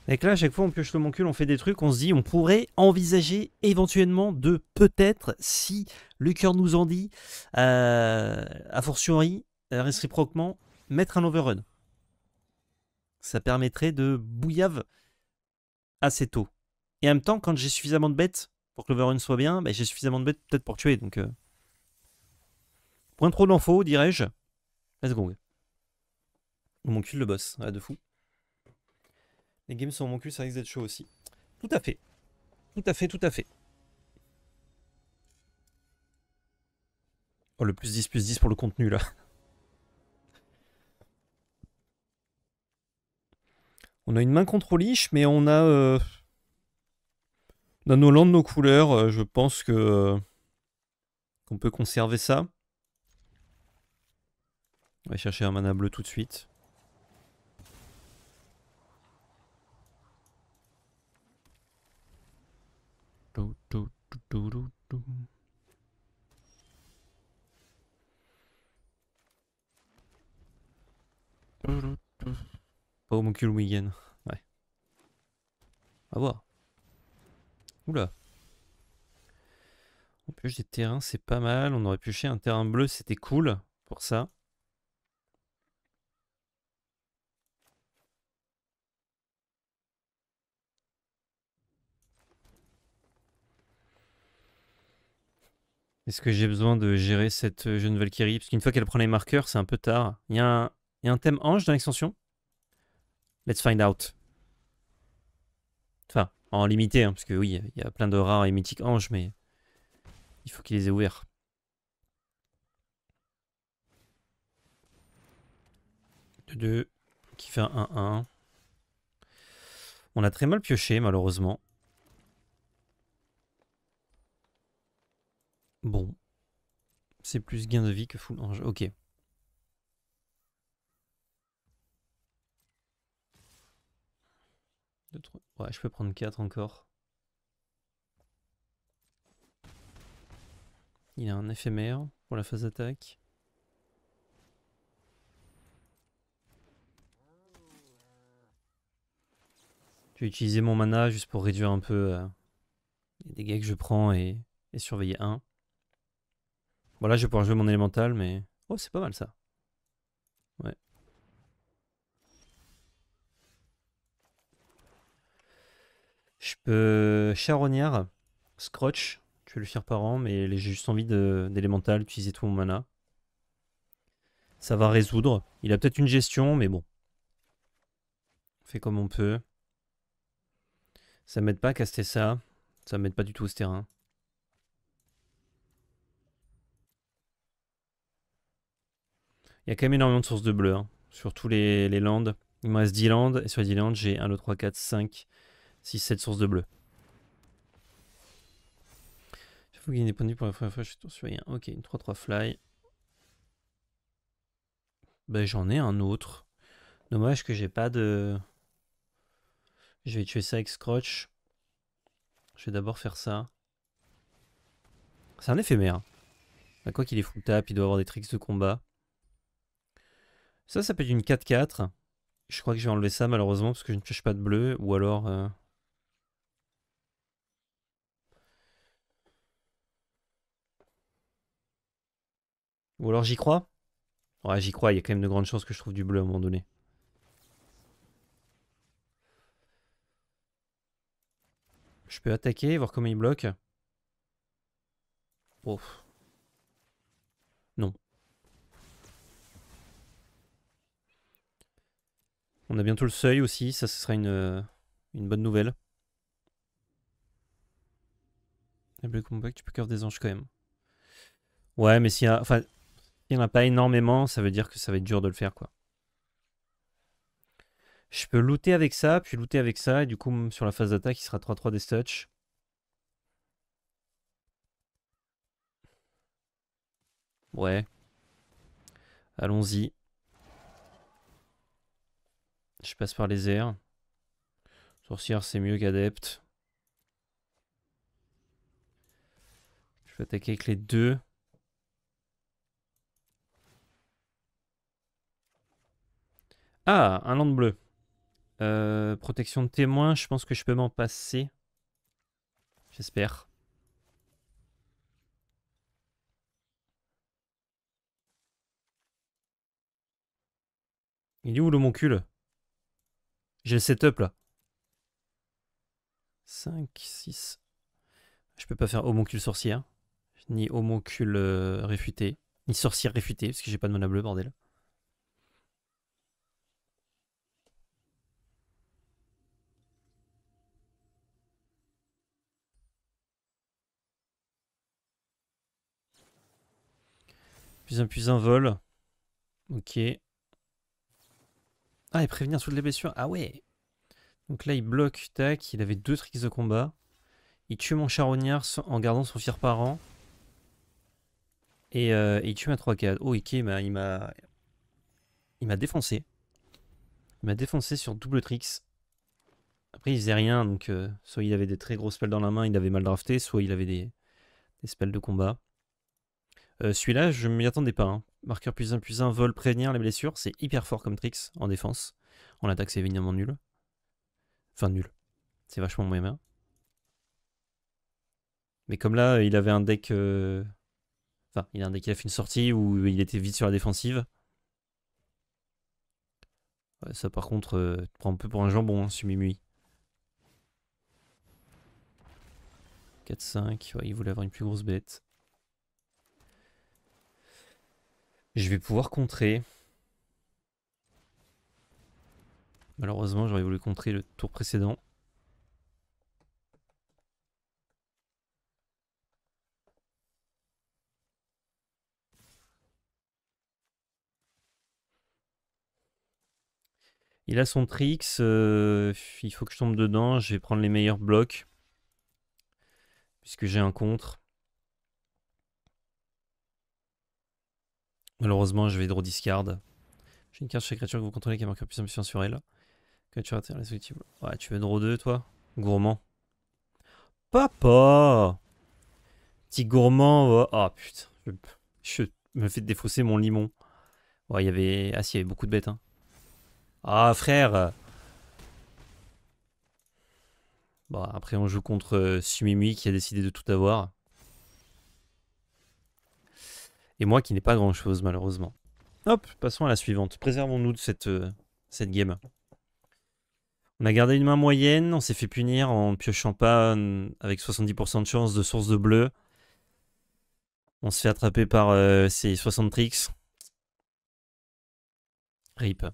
Et là, à chaque fois, on pioche le moncule, on fait des trucs, on se dit, on pourrait envisager éventuellement de peut-être, si le cœur nous en dit, a fortiori, réciproquement, mettre un overrun. Ça permettrait de bouillave assez tôt. Et en même temps, quand j'ai suffisamment de bêtes pour que l'overrun soit bien, bah, j'ai suffisamment de bêtes peut-être pour tuer. Donc, point trop d'infos, dirais-je. Let's go. Mon cul le boss, ah, de fou. Les games sur mon cul, ça risque d'être chaud aussi. Tout à fait. Tout à fait, tout à fait. Oh, le +10/+10 pour le contenu, là. On a une main contre Lich, mais on a nos landes, nos couleurs. Je pense que qu'on peut conserver ça. On va chercher un mana bleu tout de suite. Pas homoncule Wigan. Ouais. À voir. Oula. On pioche des terrains, c'est pas mal. On aurait pioché un terrain bleu, c'était cool pour ça. Est-ce que j'ai besoin de gérer cette jeune Valkyrie? Parce qu'une fois qu'elle prend les marqueurs, c'est un peu tard. Il y a un thème ange dans l'extension? Let's find out. Enfin, en limité, hein, parce que oui, il y a plein de rares et mythiques anges, mais il faut qu'ils les aient ouverts. Deux, qui fait un 1-1. On a très mal pioché, malheureusement. Bon. C'est plus gain de vie que full ange. Ok. Ouais, je peux prendre 4 encore. Il a un éphémère pour la phase d'attaque. Je vais utiliser mon mana juste pour réduire un peu les dégâts que je prends et surveiller 1. Bon là je vais pouvoir jouer mon élémental mais... Oh c'est pas mal ça. Ouais. Je peux charognard, scrotch, tu peux le faire par an mais j'ai juste envie d'élémental, utiliser tout mon mana. Ça va résoudre. Il a peut-être une gestion mais bon. On fait comme on peut. Ça m'aide pas à caster ça. Ça m'aide pas du tout ce terrain. Il y a quand même énormément de sources de bleu hein, sur tous les lands. Il me reste 10 lands et sur les 10 lands j'ai 1, 2, 3, 4, 5, 6, 7 sources de bleu. Il faut gagner des points de vie pour la première fois, je suis tour sur rien. Ok, une 3-3 fly. Ben j'en ai un autre. Dommage que j'ai pas de... Je vais tuer ça avec Scrotch. Je vais d'abord faire ça. C'est un éphémère. Bah, quoi qu'il est full tap, il doit avoir des tricks de combat. Ça peut être une 4-4. Je crois que je vais enlever ça malheureusement parce que je ne pioche pas de bleu. Ou alors... Ou alors j'y crois. Ouais, j'y crois, il y a quand même de grandes chances que je trouve du bleu à un moment donné. Je peux attaquer, voir comment il bloque. Oh. Non. On a bientôt le seuil aussi, ça ce sera une bonne nouvelle. Le bleu compact, tu peux curve des anges quand même. Ouais, mais s'il y a... Enfin, il n'y en a pas énormément, ça veut dire que ça va être dur de le faire, quoi. Je peux looter avec ça, puis looter avec ça, et du coup, sur la phase d'attaque, il sera 3-3 des touch. Ouais. Allons-y. Je passe par les airs. Sorcière, c'est mieux qu'adepte. Je peux attaquer avec les deux. Ah, un land bleu. Protection de témoin, je pense que je peux m'en passer. J'espère. Il est où l'homoncule? J'ai le setup là. 5, 6. Je peux pas faire homoncule sorcière. Ni homoncule réfuté. Ni sorcière réfutée, parce que j'ai pas de mana bleu, bordel. Plus un vol. Ok. Ah, et prévenir toutes les blessures. Ah ouais. Donc là, il bloque, tac. Il avait 2 tricks de combat. Il tue mon charognard en gardant son fier parent. Et il tue ma 3K. Oh, ok, il m'a défoncé. Il m'a défoncé sur double tricks. Après, il faisait rien, donc soit il avait des très gros spells dans la main, il avait mal drafté, soit il avait des spells de combat. Celui-là, je m'y attendais pas. Hein. Marqueur plus un, vol, prévenir les blessures. C'est hyper fort comme tricks en défense. En attaque, c'est évidemment nul. Enfin, nul. C'est vachement moyen. Mais comme là, il avait un deck... Enfin, il a un deck qui a fait une sortie où il était vite sur la défensive. Ouais, ça, par contre, tu prends un peu pour un jambon, hein, Sumimui. 4-5. Ouais, il voulait avoir une plus grosse bête. Je vais pouvoir contrer. Malheureusement, j'aurais voulu contrer le tour précédent. Il a son tricks, il faut que je tombe dedans, je vais prendre les meilleurs blocs. Puisque j'ai un contre. Malheureusement, je vais draw discard. J'ai une carte chez créature que vous contrôlez qui a marqué plus puissance sur elle. Créature indestructible. Ouais, tu veux draw 2 toi? Gourmand. Papa! Petit gourmand. Oh, oh, putain. Je me fais défausser mon limon. Ouais, il y avait. Ah, si, il y avait beaucoup de bêtes. Hein. Ah, frère! Bon, après, on joue contre Sumimi qui a décidé de tout avoir. Et moi qui n'ai pas grand chose, malheureusement. Hop, passons à la suivante. Préservons-nous de cette game. On a gardé une main moyenne, on s'est fait punir en piochant pas avec 70% de chance de source de bleu. On se fait attraper par ces 60 tricks. RIP.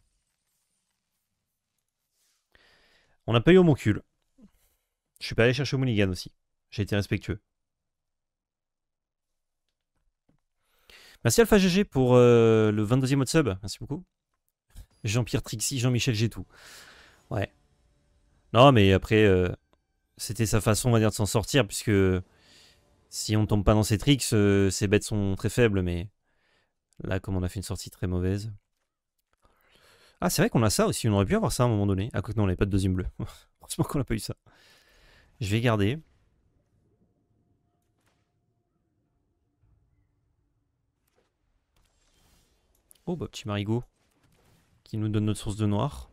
On n'a pas eu homoncule. Je suis pas allé chercher au mulligan aussi. J'ai été respectueux. Merci Alpha GG pour le 22e mode sub. Merci beaucoup. Jean-Pierre Trixie, Jean-Michel Gétou. Ouais. Non, mais après, c'était sa façon, on va dire, de s'en sortir, puisque si on tombe pas dans ces tricks, ces bêtes sont très faibles, mais là, comme on a fait une sortie très mauvaise. Ah, c'est vrai qu'on a ça aussi, on aurait pu avoir ça à un moment donné. Ah, quoi que non, on n'avait pas de deuxième bleu. Heureusement qu'on n'a pas eu ça. Je vais garder. Oh, bah, petit marigot. Qui nous donne notre source de noir.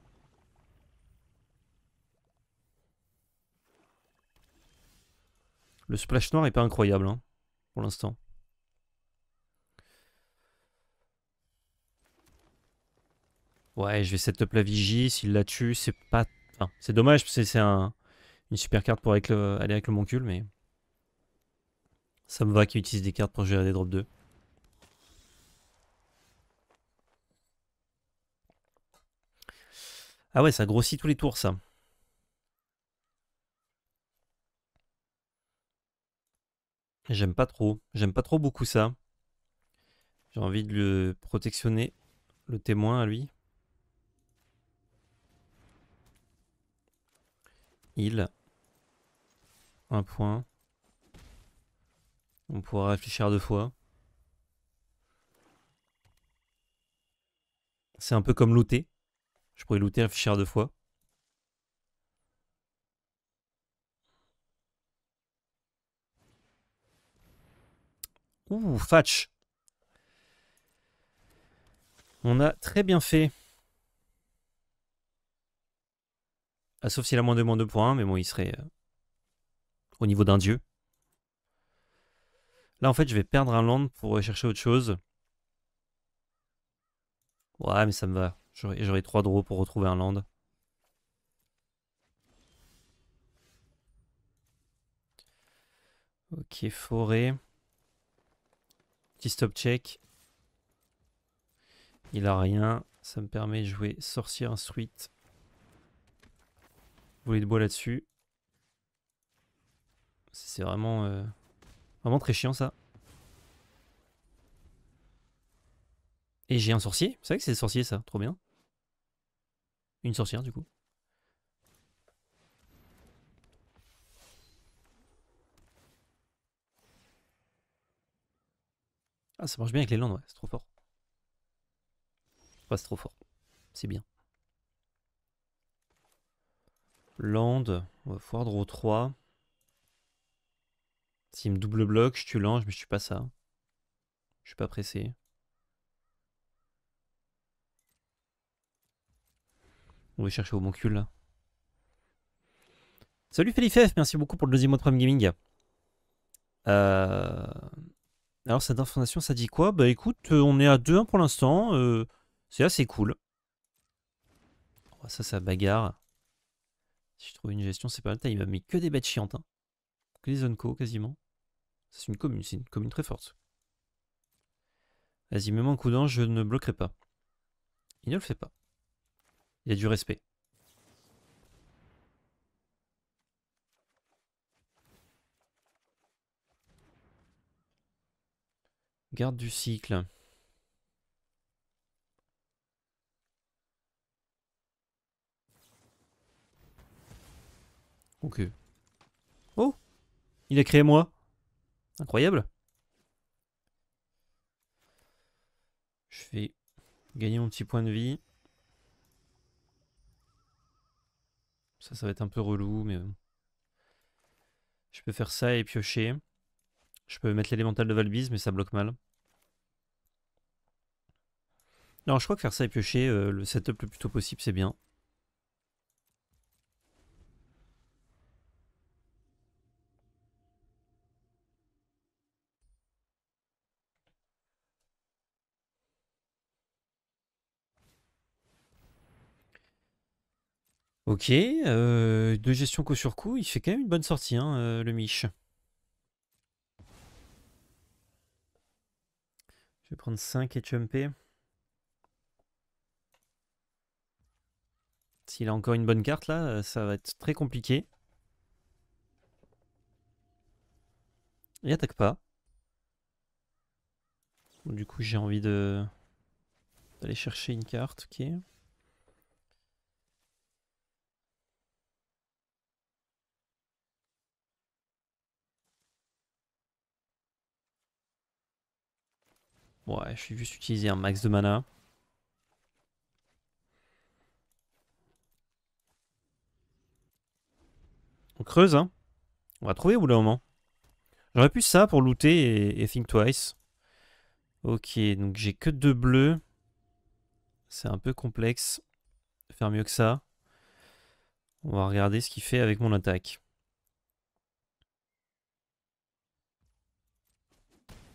Le splash noir est pas incroyable, hein, pour l'instant. Ouais, je vais setup la vigie. S'il la tue, c'est pas... Enfin, c'est dommage, parce que c'est une super carte pour aller avec le moncule, mais... Ça me va qu'il utilise des cartes pour gérer des drops 2. Ah ouais, ça grossit tous les tours, ça. J'aime pas trop. J'aime pas trop beaucoup ça. J'ai envie de le protectionner, le témoin à lui. Il. Un point. On pourra réfléchir 2 fois. C'est un peu comme looter. Je pourrais looter, réfléchir 2 fois. Ouh, Fatch. On a très bien fait. Ah, sauf s'il a moins 2 points, mais bon, il serait au niveau d'un dieu. Là, en fait, je vais perdre un land pour chercher autre chose. Ouais, mais ça me va. J'aurai 3 draws pour retrouver un land. Ok, forêt. Petit stop check. Il a rien. Ça me permet de jouer sorcier instruite. Voler de bois là-dessus. C'est vraiment, vraiment très chiant ça. Et j'ai un sorcier. C'est vrai que c'est sorcier ça. Trop bien. Une sorcière du coup. Ah, ça marche bien avec les landes, ouais. C'est trop fort. Ouais, c'est trop fort. C'est bien. Land. On va pouvoir draw 3. S'il me double bloc, je tue l'ange, mais je tue pas ça. Je suis pas pressé. On va chercher au moncule là. Salut Felifef, merci beaucoup pour le 2e mois de Prime Gaming. Alors cette information, ça dit quoi? Bah écoute, on est à 2-1 pour l'instant. C'est assez cool. Oh, ça bagarre. Si je trouve une gestion, c'est pas mal. Il m'a mis que des bêtes chiantes. Hein. Que des zones co quasiment. C'est une commune très forte. Vas-y, mets-moi un coup d'ange, je ne bloquerai pas. Il ne le fait pas. Il a du respect. Garde du cycle. Ok. Oh! Il a créé moi. Incroyable. Je vais gagner mon petit point de vie. Ça va être un peu relou, mais bon. Je peux faire ça et piocher. Je peux mettre l'élémental de Valbise, mais ça bloque mal. Non, je crois que faire ça et piocher, le setup le plus tôt possible, c'est bien. Ok, de gestion coup sur coup, il fait quand même une bonne sortie, hein, le Mich. Je vais prendre 5 et jumper. S'il a encore une bonne carte là, ça va être très compliqué. Il attaque pas. Du coup, j'ai envie d'aller chercher une carte, ok. Ouais, je vais juste utiliser un max de mana. On creuse, hein. On va trouver au bout d'un moment. J'aurais pu ça pour looter et think twice. Ok, donc j'ai que 2 bleus. C'est un peu complexe. Faire mieux que ça. On va regarder ce qu'il fait avec mon attaque.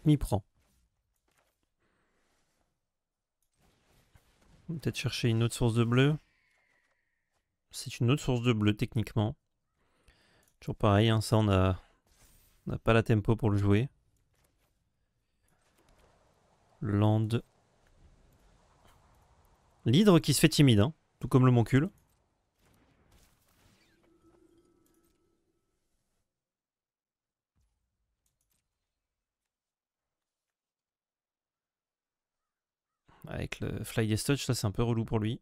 M'y prend. On va peut-être chercher une autre source de bleu. C'est une autre source de bleu techniquement. Toujours pareil, hein, ça on n'a pas la tempo pour le jouer. Land. L'hydre qui se fait timide, hein, tout comme le moncule. Avec le Fly Touch, ça c'est un peu relou pour lui.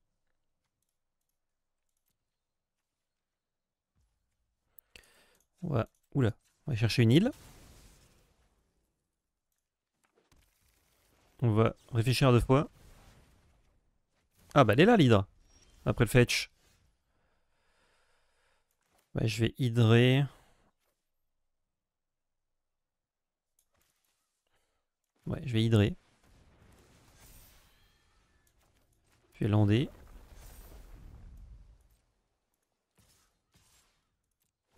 Ouais. Oula, on va chercher une île. On va réfléchir à 2 fois. Ah bah elle est là l'hydre. Après le fetch. Ouais, je vais hydrer. Ouais, je vais hydrer. Je vais lander.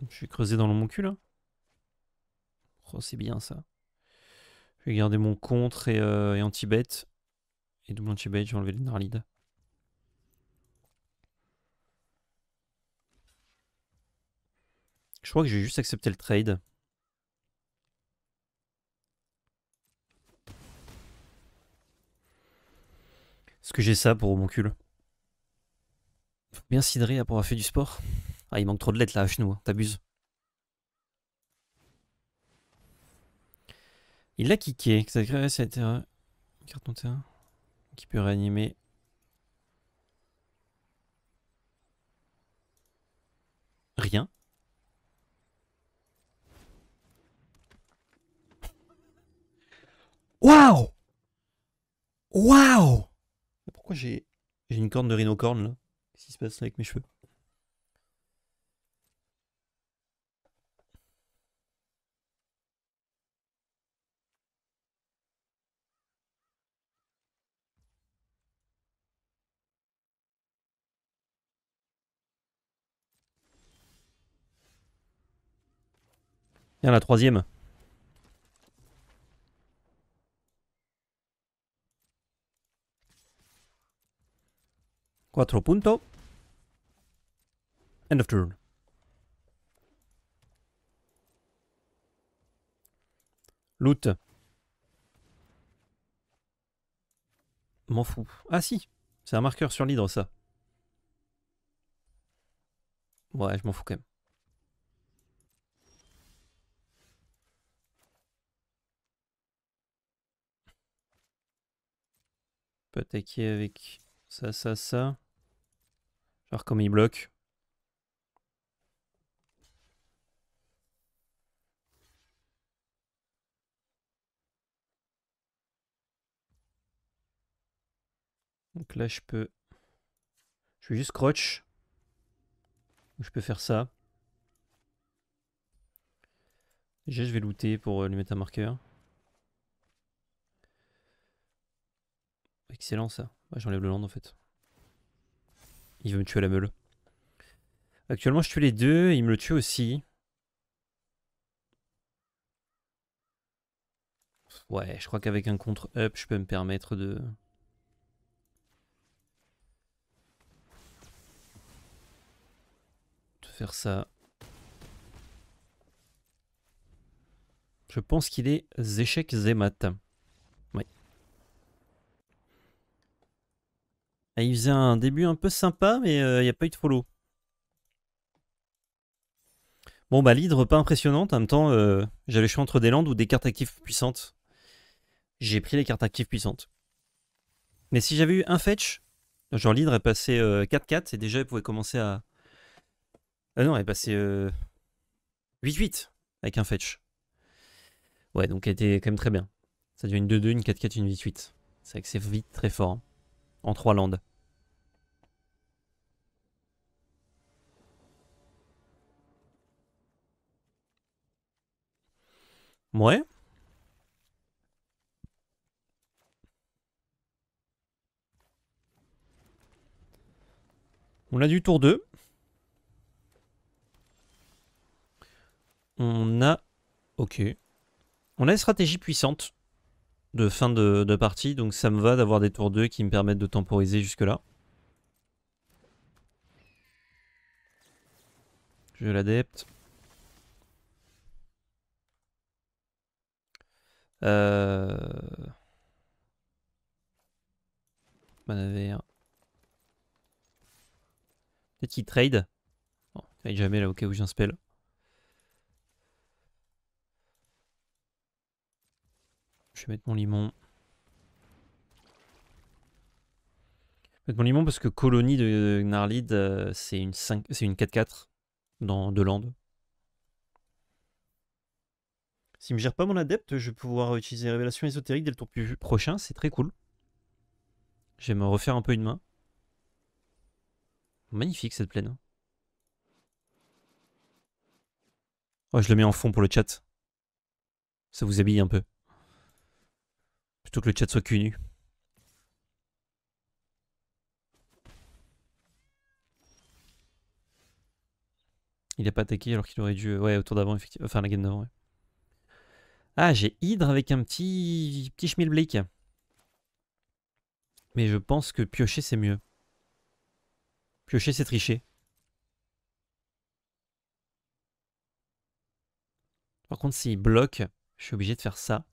Je vais creuser dans le moncule. Hein. Oh, c'est bien ça. Je vais garder mon contre et anti-bet. Et double anti-bet, je vais enlever le Narlid. Je crois que je vais juste accepter le trade. Est-ce que j'ai ça pour mon cul? Faut bien sidrer pour avoir fait du sport. Ah, il manque trop de lettres là à genoux, hein. T'abuses. Il l'a kické. Ça crée ça a été carton terrain qui peut réanimer. Rien. Waouh! Waouh! Pourquoi j'ai une corne de rhinocorne là? Qu'est-ce qui se passe avec mes cheveux? Viens la troisième. Quattro punto. End of turn. Loot. M'en fous. Ah si, c'est un marqueur sur l'hydre ça. Ouais, je m'en fous quand même. On peut attaquer avec ça, ça, ça. Genre comme il bloque. Donc là, je peux... Je fais juste crotch. Je peux faire ça. Déjà, je vais looter pour lui mettre un marqueur. Excellent ça. Ouais, j'enlève le land en fait. Il veut me tuer à la meule. Actuellement, je tue les deux. Il me le tue aussi. Ouais, je crois qu'avec un contre-up, je peux me permettre de faire ça. Je pense qu'il est Zéchek Zemat. Ouais. Et il faisait un début un peu sympa, mais il n'y a pas eu de follow. Bon, bah, l'hydre pas impressionnante. En même temps, j'avais le choix entre des landes ou des cartes actives puissantes. J'ai pris les cartes actives puissantes. Mais si j'avais eu un fetch, genre l'hydre est passé 4-4 et déjà elle pouvait commencer à. Ah non, elle est passée 8-8 avec un fetch. Ouais, donc elle était quand même très bien. Ça devient une 2-2, une 4-4, une 8-8. C'est vrai que c'est vite très fort. Hein. En 3 landes. Ouais. On a du tour 2. On a. Ok. On a des stratégies puissantes de fin de partie, donc ça me va d'avoir des tours 2 qui me permettent de temporiser jusque-là. Je l'adepte. Euh... Manavert. Peut-être qu'il trade. Non, il trade jamais là au cas où j'ai un spell. Je vais mettre mon limon. Mettre mon limon parce que colonie de Gnarlid, c'est une 4-4 dans deux landes. S'il me gère pas mon adepte, je vais pouvoir utiliser Révélation ésotérique dès le tour prochain, c'est très cool. Je vais me refaire un peu une main. Magnifique cette plaine. Oh, je le mets en fond pour le chat. Ça vous habille un peu. Plutôt que le chat soit cul nu. Il a pas attaqué alors qu'il aurait dû. Ouais, au tour d'avant, effectivement. Enfin, la game d'avant, ouais. Ah, j'ai Hydre avec un petit Schmilblick. Mais je pense que piocher, c'est mieux. Piocher, c'est tricher. Par contre, s'il bloque, je suis obligé de faire ça.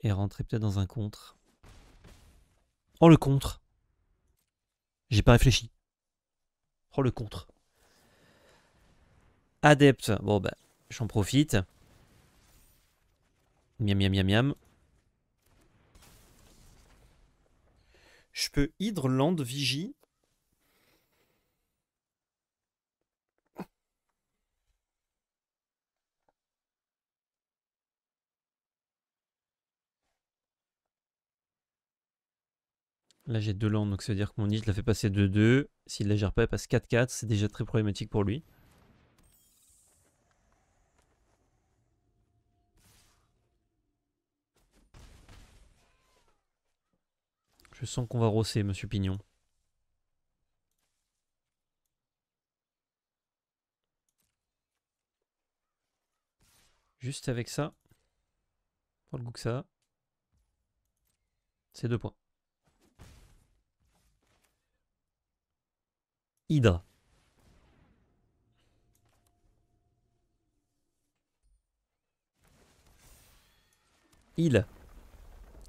Et rentrer peut-être dans un contre. Oh, le contre. J'ai pas réfléchi. Oh, le contre. Adepte. Bon, bah, j'en profite. Miam, miam, miam, miam. Je peux Hydre, Land, Vigie. Là, j'ai deux landes, donc ça veut dire que mon Hydre l'a fait passer 2-2. S'il la gère pas, elle passe 4-4. C'est déjà très problématique pour lui. Je sens qu'on va rosser, monsieur Pignon. Juste avec ça. Pour le goût que ça a. C'est 2 points. Hydre. Il.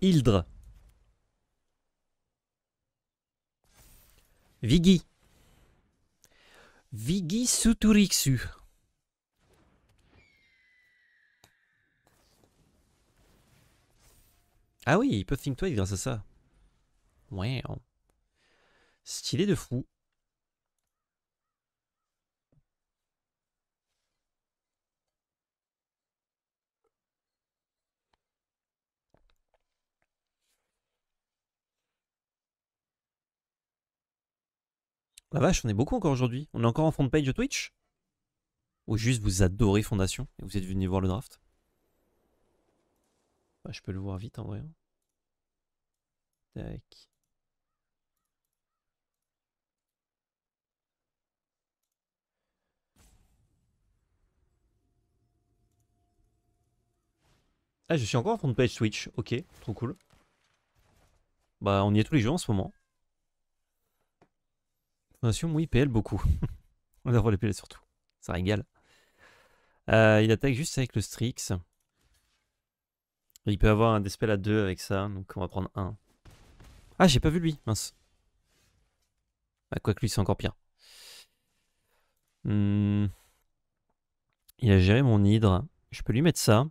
Hildre. Vigi. Vigi Suturixu. Ah oui, ils peuvent think twice grâce à ça. Ouais. Stylé de fou. La vache, on est beaucoup encore aujourd'hui. On est encore en front page de Twitch? Ou juste vous adorez Fondation et vous êtes venu voir le draft? Bah, je peux le voir vite en vrai. Tac. Ah, je suis encore en front page Twitch. Ok, trop cool. Bah, on y est tous les jours en ce moment. Fondation, oui, PL beaucoup. On adore les PL surtout. Ça régale. Il attaque juste avec le Strix. Il peut avoir un Dispel à 2 avec ça, donc on va prendre 1. Ah, j'ai pas vu lui, mince. Bah, quoique lui, c'est encore pire. Il a géré mon hydre. Je peux lui mettre ça.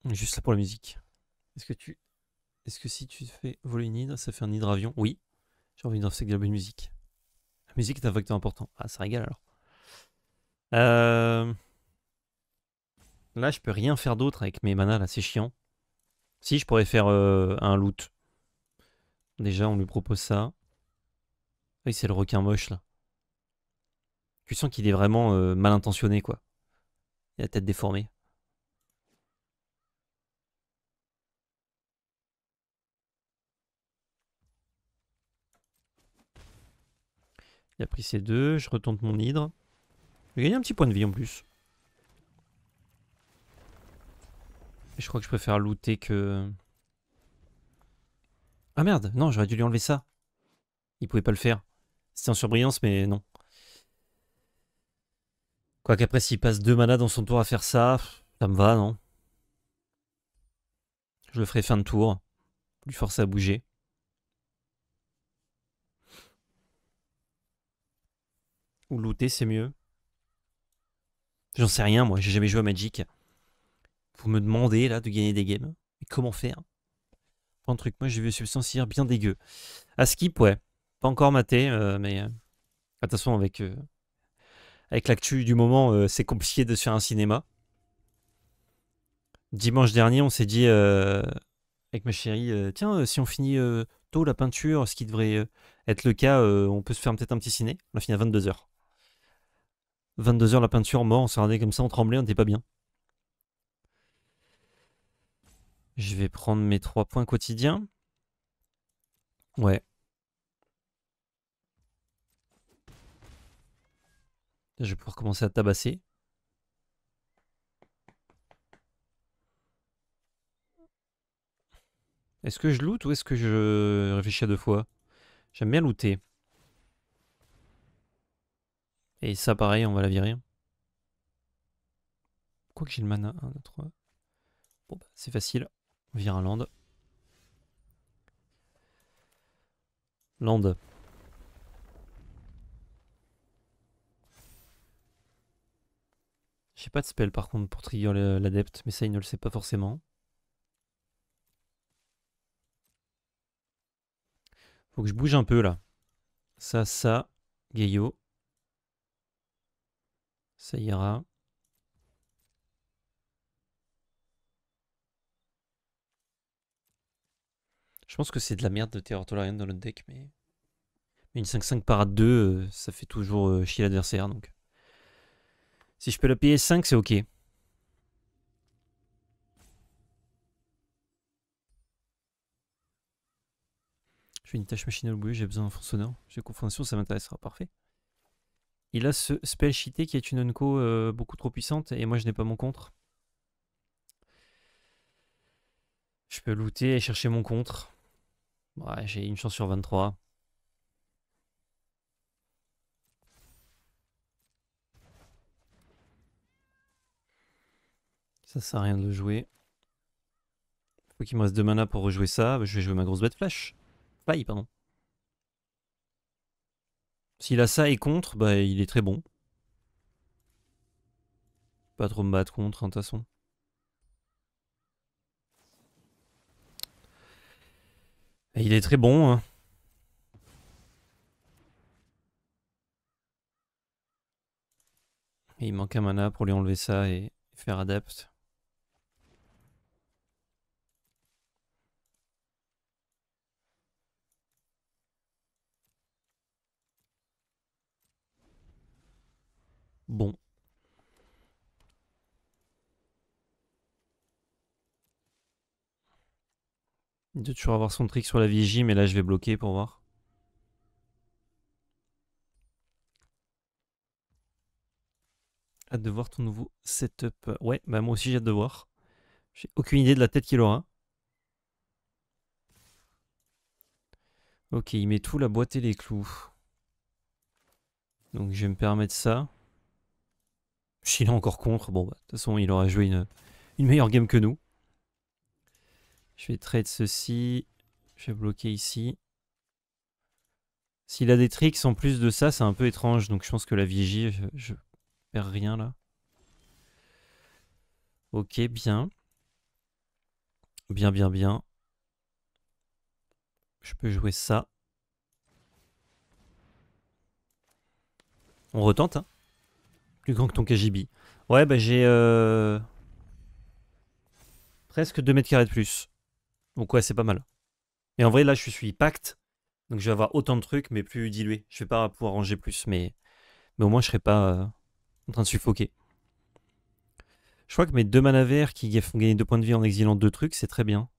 Juste là pour la musique. Est-ce que si tu fais voler une hydre, ça fait un hydre avion? Oui. J'ai envie d'investir de la bonne musique. La musique est un facteur important. Ah, ça régale alors. Là, je peux rien faire d'autre avec mes manas, là, c'est chiant. Si, je pourrais faire un loot. Déjà, on lui propose ça. Oui, c'est le requin moche, là. Tu sens qu'il est vraiment mal intentionné, quoi. Il a la tête déformée. Il a pris ses 2, je retourne mon hydre. J'ai gagné un petit point de vie en plus. Et je crois que je préfère looter que... Ah merde, non, j'aurais dû lui enlever ça. Il pouvait pas le faire. C'était en surbrillance, mais non. Quoique après, s'il passe 2 manas dans son tour à faire ça, ça me va, non? Je le ferai fin de tour. Lui forcer à bouger. Ou looter, c'est mieux. J'en sais rien, moi, j'ai jamais joué à Magic. Vous me demandez, là, de gagner des games. Mais comment faire? Pas un truc, moi, j'ai vu substantiaire bien dégueu. À skip, ouais. Pas encore maté, mais... attention, avec l'actu du moment, c'est compliqué de se faire un cinéma. Dimanche dernier, on s'est dit avec ma chérie, tiens, si on finit tôt la peinture, ce qui devrait être le cas, on peut se faire peut-être un petit ciné. On a fini à 22h. 22h la peinture, mort, on s'est regardé comme ça, on tremblait, on n'était pas bien. Je vais prendre mes 3 points quotidiens. Ouais. Je vais pouvoir commencer à tabasser. Est-ce que je loot ou est-ce que je réfléchis à 2 fois? J'aime bien looter. Et ça, pareil, on va la virer. Quoi que j'ai le mana 1, 2, 3. Bon, bah, c'est facile. On vire un land. Land. J'ai pas de spell par contre pour trigger l'adepte, mais ça il ne le sait pas forcément. Faut que je bouge un peu là. Ça, Gayo. Ça ira. Je pense que c'est de la merde de Terror Tolarian dans notre deck, mais une 5-5 parade 2, ça fait toujours chier l'adversaire. Donc si je peux la payer 5, c'est ok. Je fais une tâche machine au bout, j'ai besoin d'un fond sonore. J'ai confondation, ça m'intéressera, parfait. Il a ce spell cheaté qui est une unco beaucoup trop puissante et moi je n'ai pas mon contre. Je peux looter et chercher mon contre. Ouais, j'ai une chance sur 23. Ça sert à rien de le jouer. Faut qu'il me reste 2 mana pour rejouer ça. Je vais jouer ma grosse bête flash. Faille, pardon. S'il a ça et contre, bah il est très bon. Pas trop me battre contre, hein, de toute façon. Et il est très bon, hein. Et il manque un mana pour lui enlever ça et faire adapt. Il doit toujours avoir son trick sur la vigie, mais là je vais bloquer pour voir. Hâte de voir ton nouveau setup. Ouais, bah moi aussi j'ai hâte de voir. J'ai aucune idée de la tête qu'il aura. Ok, il met tout, la boîte et les clous. Donc je vais me permettre ça. S'il est encore contre, bon bah de toute façon il aura joué une meilleure game que nous. Je vais trade ceci. Je vais bloquer ici. S'il a des tricks en plus de ça, c'est un peu étrange. Donc je pense que la vigie, je perds rien là. Ok, bien. Bien, bien, bien. Je peux jouer ça. On retente, hein. Plus grand que ton KGB. Ouais, bah j'ai presque 2 mètres carrés de plus. Donc ouais, c'est pas mal. Et en vrai, là, je suis pacte. Donc je vais avoir autant de trucs, mais plus dilués. Je vais pas pouvoir ranger plus, mais au moins, je serai pas en train de suffoquer. Je crois que mes 2 mana verts qui font gagner 2 points de vie en exilant 2 trucs, c'est très bien.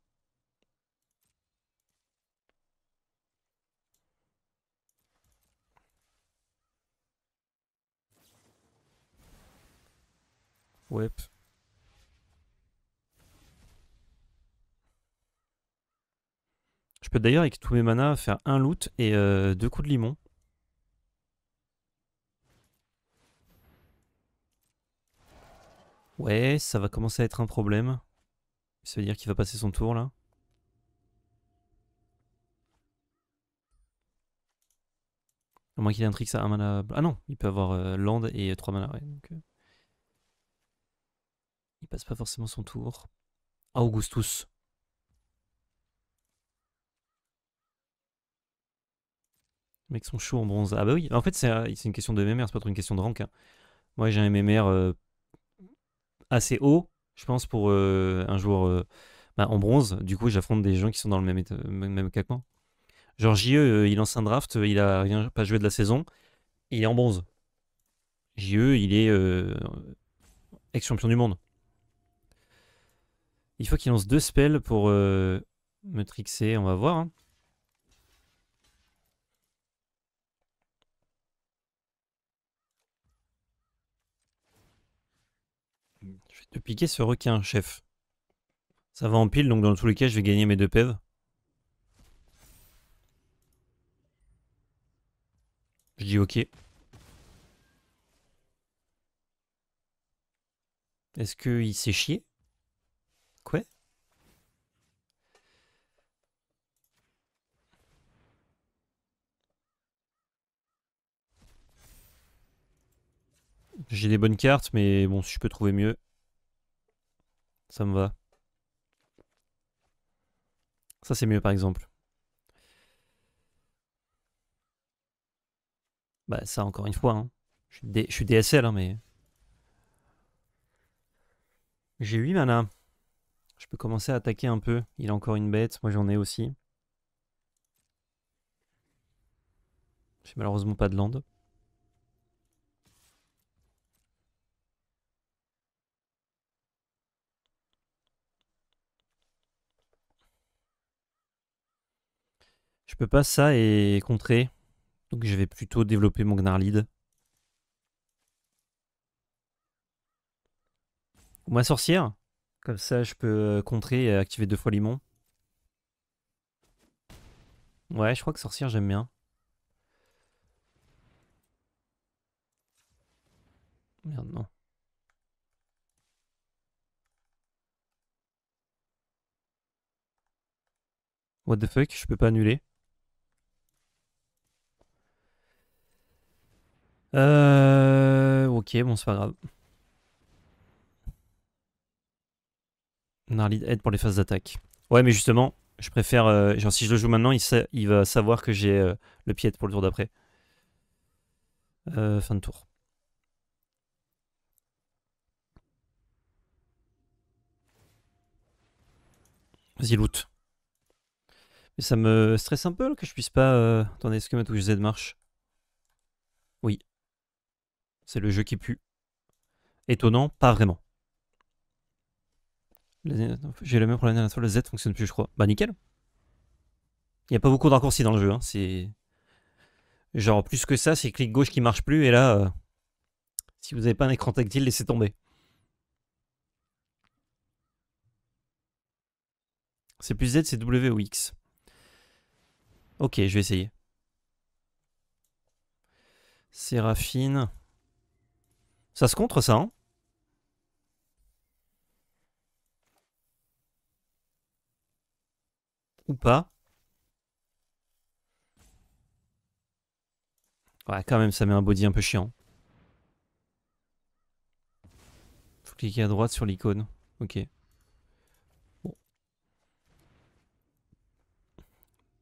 Ouais. Je peux d'ailleurs, avec tous mes manas, faire un loot et 2 coups de limon. Ouais, ça va commencer à être un problème. Ça veut dire qu'il va passer son tour, là. À moins qu'il ait un trick à 1 mana... Ah non, il peut avoir land et 3 mana, ouais. Donc, il passe pas forcément son tour. Ah, Augustus. Les mecs sont chauds en bronze. Ah bah oui, en fait c'est une question de MMR, c'est pas trop une question de rank, hein. Moi j'ai un MMR assez haut, je pense, pour un joueur en bronze. Du coup j'affronte des gens qui sont dans le même cas que moi. Genre JE, il lance un draft, il a rien, pas joué de la saison, il est en bronze. JE, il est ex-champion du monde. Il faut qu'il lance 2 spells pour me trixer, on va voir, hein. Je vais te piquer ce requin, chef. Ça va en pile, donc dans tous les cas, je vais gagner mes 2 PEV. Je dis ok. Est-ce qu'il s'est chié? Quoi? J'ai des bonnes cartes, mais bon, si je peux trouver mieux, ça me va. Ça, c'est mieux, par exemple. Bah, ça, encore une fois, hein. Je suis DSL, hein, mais... J'ai 8 mana. Je peux commencer à attaquer un peu. Il a encore une bête, moi j'en ai aussi. J'ai malheureusement pas de land. Je peux pas ça et contrer. Donc je vais plutôt développer mon Gnarlid. Ou ma sorcière. Comme ça, je peux contrer et activer 2 fois limon. Ouais, je crois que sorcière, j'aime bien. Merde, non. What the fuck, je peux pas annuler. Ok, bon, c'est pas grave. Gnarlid aide pour les phases d'attaque. Ouais, mais justement, je préfère. Genre, si je le joue maintenant, il va savoir que j'ai le pied pour le tour d'après. Fin de tour. Vas-y, loot. Mais ça me stresse un peu là, que je puisse pas. Attendez, est-ce que ma touche Z marche? Oui. C'est le jeu qui pue. Étonnant, pas vraiment. J'ai le même problème la dernière fois, le Z fonctionne plus, je crois. Bah, nickel. Il n'y a pas beaucoup de raccourcis dans le jeu. Hein. C'est genre plus que ça, c'est clic gauche qui marche plus. Et là, si vous n'avez pas un écran tactile, laissez tomber. C'est plus Z, c'est W ou X. Ok, je vais essayer. Séraphine. Ça se contre ça, hein? Ou pas? Ouais, quand même, ça met un body un peu chiant. Faut cliquer à droite sur l'icône. Ok. Bon.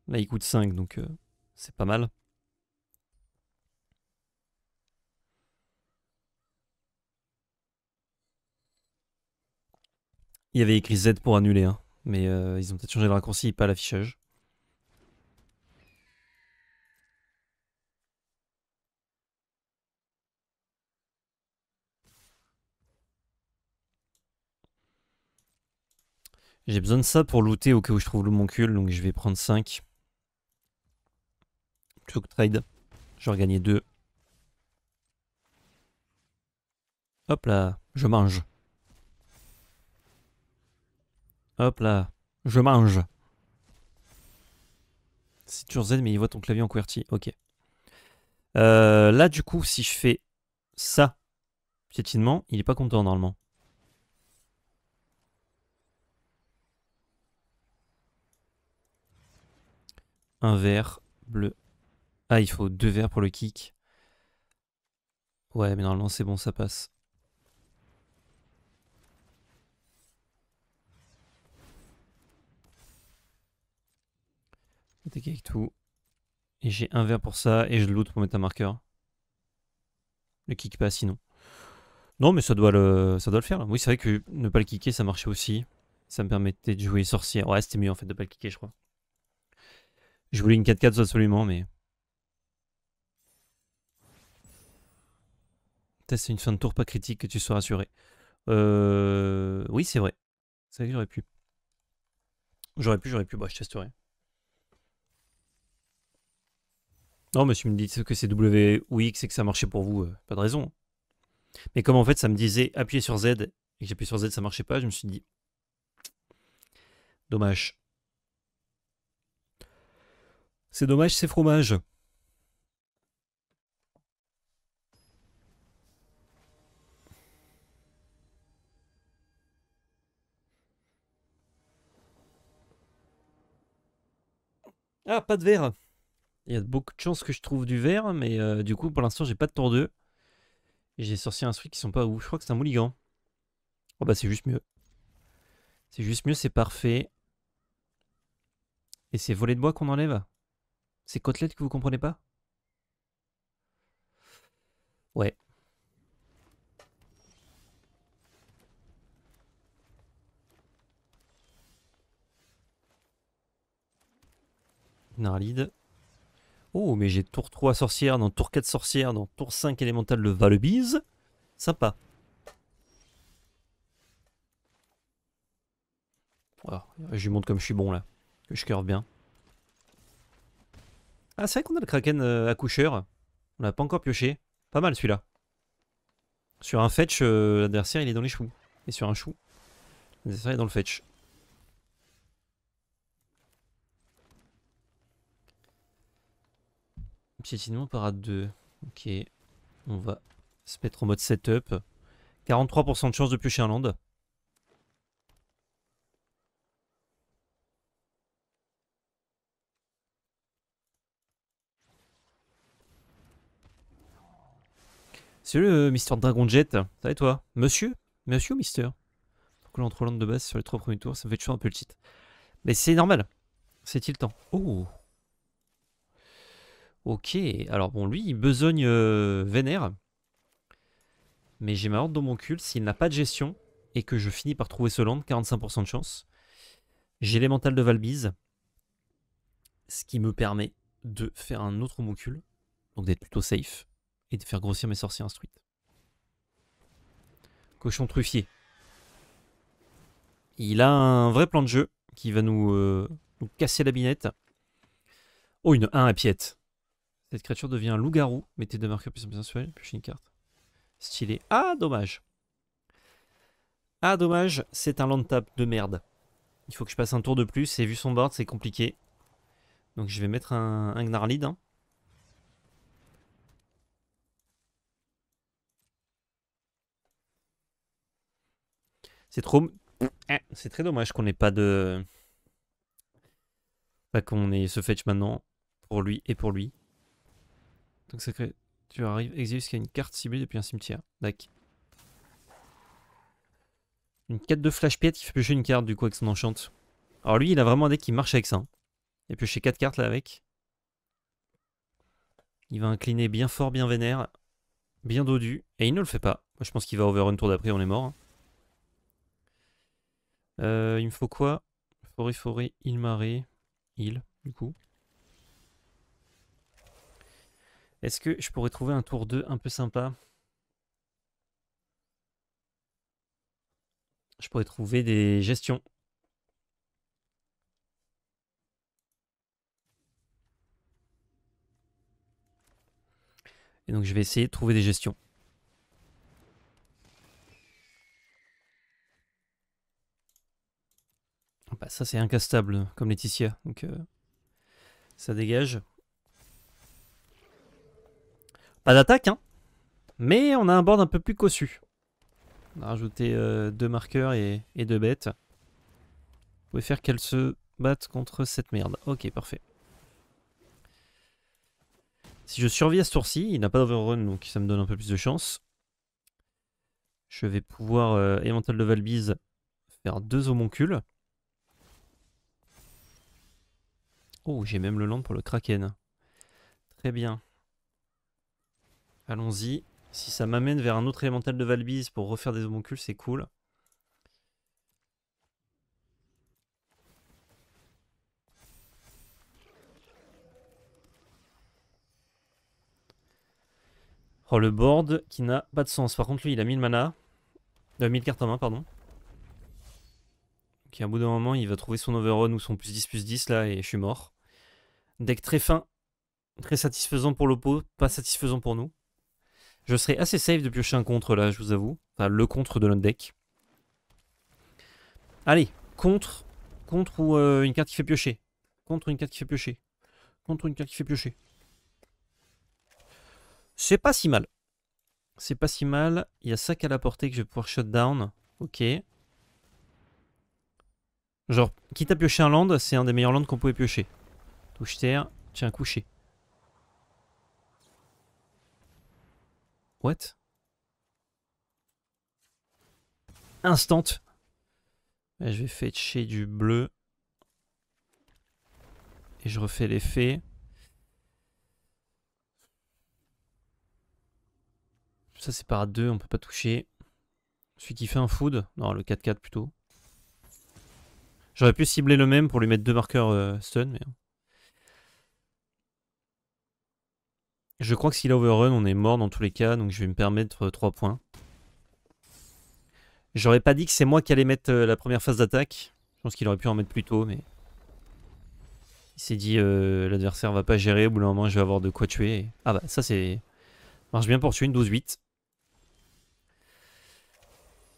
Là, il coûte 5, donc c'est pas mal. Il y avait écrit Z pour annuler, hein. Mais ils ont peut-être changé le raccourci, pas l'affichage. J'ai besoin de ça pour looter au cas où je trouve l'homoncule, donc je vais prendre 5. Plutôt que trade. Je vais regagner 2. Hop là, je mange. Hop là, je mange. C'est toujours Z, mais il voit ton clavier en QWERTY. Ok. Là, du coup, si je fais ça, piétinement, il est pas content normalement. Un vert, bleu. Ah, il faut 2 verts pour le kick. Ouais, mais normalement, c'est bon, ça passe. Attaquer avec tout. Et j'ai un vert pour ça, et je loot pour mettre un marqueur. Le kick pas sinon. Non, mais ça doit le faire. Là. Oui, c'est vrai que ne pas le kicker, ça marchait aussi. Ça me permettait de jouer sorcière. Ouais, c'était mieux en fait de pas le kicker, je crois. Je voulais une 4-4 absolument, mais. Peut-être c'est une fin de tour pas critique que tu sois rassuré. Oui, c'est vrai. C'est vrai que j'aurais pu. J'aurais pu. Bah, je testerai. Non, mais si vous me dites que c'est W ou X et que ça marchait pour vous, pas de raison. Mais comme en fait, ça me disait appuyer sur Z et que j'appuie sur Z, ça marchait pas, je me suis dit. Dommage. C'est dommage, c'est fromage. Ah, pas de verre. Il y a beaucoup de chances que je trouve du verre, mais du coup, pour l'instant, j'ai pas de tour 2. Et j'ai sorti un truc qui sont pas ouf. Je crois que c'est un mulligan. Oh bah, c'est juste mieux. C'est juste mieux, c'est parfait. Et c'est volet de bois qu'on enlève. C'est côtelette que vous comprenez pas? Ouais. Narlide. Oh, mais j'ai tour 3 sorcière, dans tour 4 sorcière, dans tour 5 élémental de Valebise. Sympa. Voilà. Je lui montre comme je suis bon là. Que je curve bien. Ah, c'est vrai qu'on a le Kraken accoucheur. On l'a pas encore pioché. Pas mal celui-là. Sur un fetch, l'adversaire il est dans les choux. Et sur un chou, l'adversaire est dans le fetch. Piétinement parade 2. Ok. On va se mettre en mode setup. 43% de chance de piocher un land. C'est le Mister Dragon Jet. Ça va et toi? Monsieur? Monsieur ou Mister? Donc là, entre land de base sur les 3 premiers tours, ça me fait toujours un peu le titre. Mais c'est normal. C'est-il le temps? Oh! Ok. Alors bon, lui, il besogne vénère. Mais j'ai ma horde dans mon cul. S'il n'a pas de gestion et que je finis par trouver ce land, 45% de chance. J'ai l'élémental de Valbise. Ce qui me permet de faire un autre homoncule. Donc d'être plutôt safe. Et de faire grossir mes sorciers instruites. Cochon truffier. Il a un vrai plan de jeu qui va nous casser la binette. Oh, une 1 à piette. Cette créature devient un loup-garou. Mettez 2 marqueurs plus sensuel, puis une carte. Stylé. Ah, dommage. Ah, dommage, c'est un land tap de merde. Il faut que je passe un tour de plus, et vu son board, c'est compliqué. Donc je vais mettre un Gnarlid. Hein. C'est trop... C'est très dommage qu'on n'ait pas de... Pas qu'on ait ce fetch maintenant, pour lui et pour lui. Donc ça crée... Tu arrives, exile jusqu'à une carte ciblée depuis un cimetière. Dac. Une 4 de flash piète qui fait piocher une carte du coup avec son enchant. Alors lui, il a vraiment un deck qui marche avec ça. Hein. Il a pioché 4 cartes là avec. Il va incliner bien fort, bien vénère, bien dodu. Et il ne le fait pas. Moi je pense qu'il va over un tour d'après, on est mort. Hein. Il me faut quoi? Forêt, île, marée. Île, du coup. Est-ce que je pourrais trouver un tour 2 un peu sympa? Je pourrais trouver des gestions. Et donc je vais essayer de trouver des gestions. Bah, ça c'est incastable comme Laetitia. Donc ça dégage. Pas d'attaque, hein. Mais on a un board un peu plus cossu. On a rajouté 2 marqueurs et 2 bêtes. Vous pouvez faire qu'elles se battent contre cette merde. Ok, parfait. Si je survis à ce tour-ci, il n'a pas d'overrun, donc ça me donne un peu plus de chance. Je vais pouvoir, Elemental de Valbise, faire 2 homoncules. Oh, j'ai même le land pour le Kraken. Très bien. Allons-y. Si ça m'amène vers un autre Elemental de Valbise pour refaire des homoncules, c'est cool. Oh, le board qui n'a pas de sens. Par contre, lui, il a 1000 mana. 1000 cartes en main, pardon. Donc, à un bout d'un moment, il va trouver son overrun ou son +10/+10 là, et je suis mort. Deck très fin. Très satisfaisant pour l'oppo, pas satisfaisant pour nous. Je serais assez safe de piocher un contre là, je vous avoue. Enfin, le contre de notre deck. Allez, contre. Contre ou une carte qui fait piocher. Contre une carte qui fait piocher. Contre une carte qui fait piocher. C'est pas si mal. C'est pas si mal. Il y a ça qu'à la portée que je vais pouvoir shutdown. Ok. Genre, quitte à piocher un land, c'est un des meilleurs lands qu'on pouvait piocher. Touche terre, tiens, couché. What? Instant. Et je vais fetcher du bleu. Et je refais l'effet. Ça c'est par 2, on peut pas toucher. Celui qui fait un food. Non, le 4-4 plutôt. J'aurais pu cibler le même pour lui mettre 2 marqueurs stun, mais... Je crois que s'il a overrun, on est mort dans tous les cas, donc je vais me permettre 3 points. J'aurais pas dit que c'est moi qui allais mettre la première phase d'attaque. Je pense qu'il aurait pu en mettre plus tôt, mais... Il s'est dit, l'adversaire va pas gérer, au bout d'un moment je vais avoir de quoi tuer. Et... Ah bah ça c'est... Marche bien pour tuer une 12-8.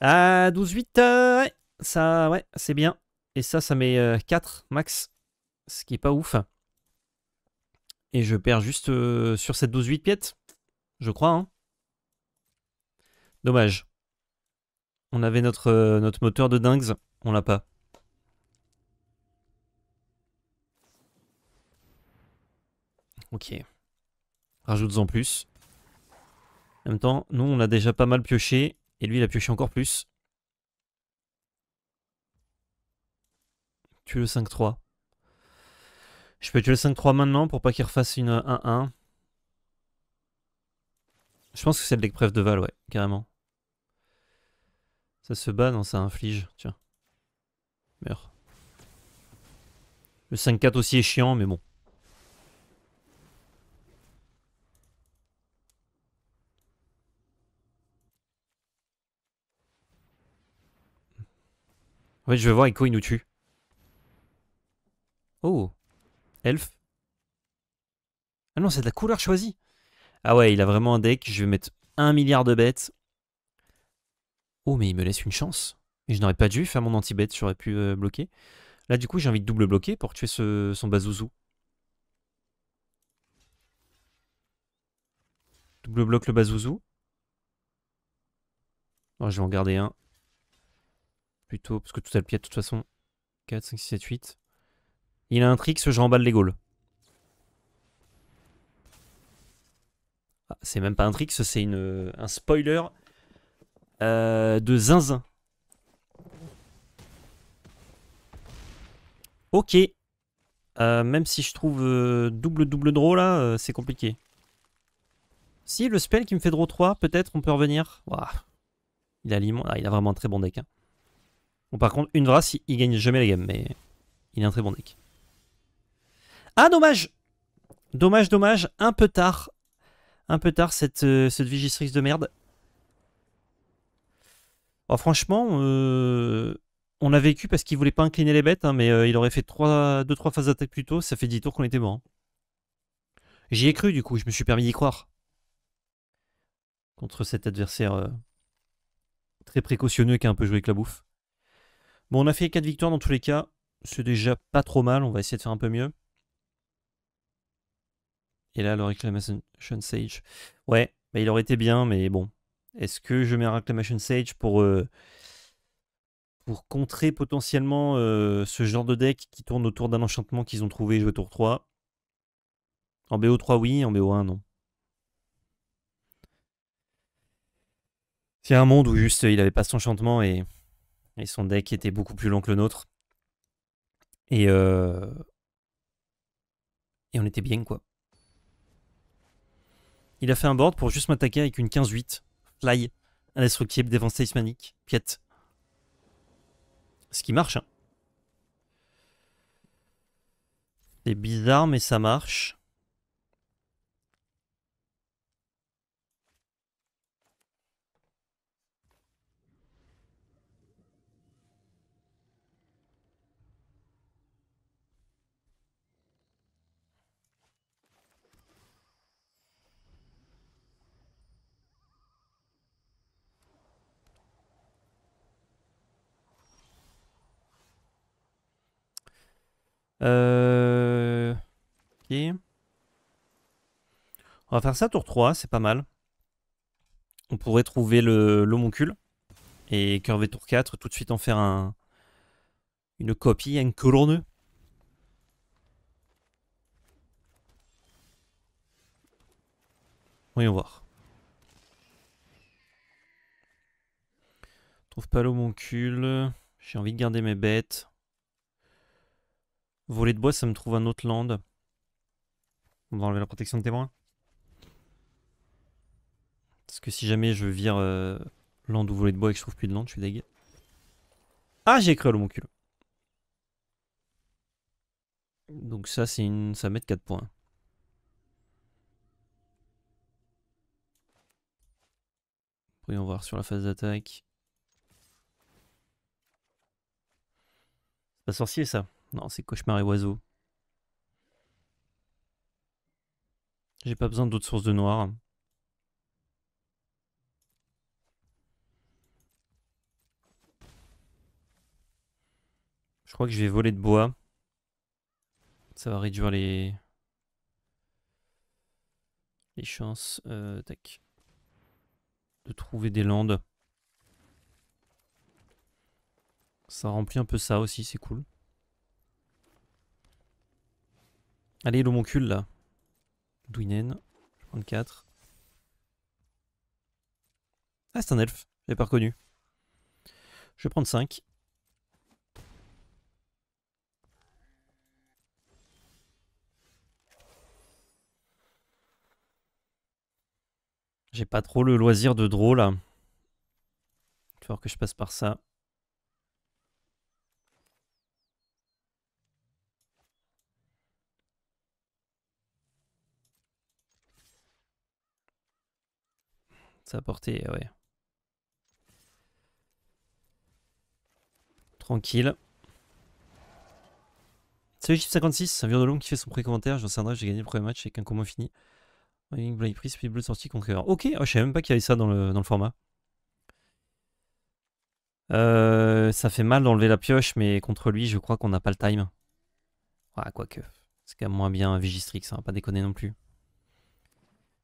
Ah, 12-8, ouais. Ça, ouais, c'est bien. Et ça met 4 max. Ce qui est pas ouf. Et je perds juste sur cette 12-8 piète. Je crois, hein. Dommage. On avait notre moteur de dingues. On l'a pas. Ok. Rajoute-en plus. En même temps, nous, on a déjà pas mal pioché. Et lui, il a pioché encore plus. Tue le 5-3. Je peux tuer le 5-3 maintenant pour pas qu'il refasse une 1-1. Je pense que c'est le deck préf de Val, ouais, carrément. Ça se bat, non, ça inflige. Tiens. Meurs. Le 5-4 aussi est chiant, mais bon. En fait, je vais voir Echo, il nous tue. Oh. Elf. Ah non, c'est de la couleur choisie. Ah ouais, il a vraiment un deck. Je vais mettre 1 milliard de bêtes. Oh, mais il me laisse une chance. Et je n'aurais pas dû faire mon anti-bet, j'aurais pu bloquer. Là, du coup, j'ai envie de double bloquer pour tuer son Bazouzou. Double bloque le Bazouzou. Oh, je vais en garder un. Plutôt, parce que tout a le pied de toute façon. 4, 5, 6, 7, 8. Il a un trick, je remballe les Gaules. Ah, c'est même pas un trick, c'est un spoiler de zinzin. Ok. Même si je trouve double draw là, c'est compliqué. Si, le spell qui me fait draw 3, peut-être on peut revenir. Ouah. Il a vraiment un très bon deck. Hein. Bon, par contre, une Vras, il gagne jamais la game, mais il a un très bon deck. Ah, dommage! Dommage, un peu tard. Un peu tard, cette Vigistrix de merde. Oh, franchement, on a vécu parce qu'il voulait pas incliner les bêtes, hein, mais il aurait fait 2-3 phases d'attaque plus tôt, ça fait 10 tours qu'on était mort. Hein. J'y ai cru, du coup, je me suis permis d'y croire. Contre cet adversaire très précautionneux qui a un peu joué avec la bouffe. Bon, on a fait 4 victoires dans tous les cas. C'est déjà pas trop mal, on va essayer de faire un peu mieux. Et là, le Reclamation Sage. Ouais, bah, il aurait été bien, mais bon. Est-ce que je mets un Reclamation Sage pour contrer potentiellement ce genre de deck qui tourne autour d'un enchantement qu'ils ont trouvé joué tour 3? En BO3, oui, en BO1, non. C'est un monde où juste il avait pas cet enchantement et son deck était beaucoup plus long que le nôtre. Et on était bien, quoi. Il a fait un board pour juste m'attaquer avec une 15-8. Fly, indestructible, défense talismanique, piette. Ce qui marche, hein. C'est bizarre, mais ça marche. Ok. On va faire ça tour 3, c'est pas mal. On pourrait trouver l'homoncule et curver tour 4, tout de suite en faire une copie, un couronne. Voyons voir. Trouve pas l'homoncule. J'ai envie de garder mes bêtes. Voler de bois, ça me trouve un autre land. On va enlever la protection de témoin. Parce que si jamais je vire land ou voler de bois et que je trouve plus de land, je suis deg. Ah, j'ai écrit à l'homoncule. Donc ça, ça va mettre 4 points. Voyons voir sur la phase d'attaque. C'est pas sorcier, ça? Non, c'est cauchemar et oiseau. J'ai pas besoin d'autres sources de noir. Je crois que je vais voler de bois. Ça va réduire les chances tac, de trouver des landes. Ça remplit un peu ça aussi, c'est cool. Allez, l'homoncule là. Dwinen, je vais prendre 4. Ah, c'est un elfe, j'avais pas reconnu. Je vais prendre 5. J'ai pas trop le loisir de draw là. Il va falloir que je passe par ça. Ça a porté, ouais. Tranquille. Salut Chip56, un vieux qui fait son pré-commentaire. J'en sais j'ai gagné le premier match avec un commun fini. Black Priest, puis Bleu sorti contre Ever. Ok, oh, je savais même pas qu'il y avait ça dans le format. Ça fait mal d'enlever la pioche, mais contre lui, je crois qu'on n'a pas le time. Ouais, quoique. C'est quand même moins bien Vigistrix, ça va pas déconner non plus.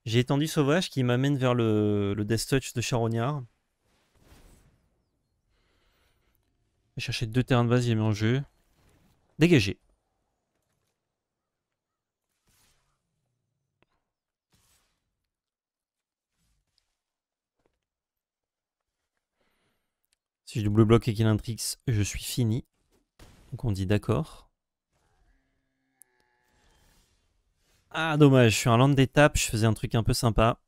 J'ai étendu Sauvage qui m'amène vers le Death Touch de Charognard. J'ai cherché 2 terrains de base, j'ai mis en jeu. Dégagé. Si je double bloc et qu'il Intrix, je suis fini. Donc on dit d'accord. Ah dommage, je suis un land d'étape, je faisais un truc un peu sympa.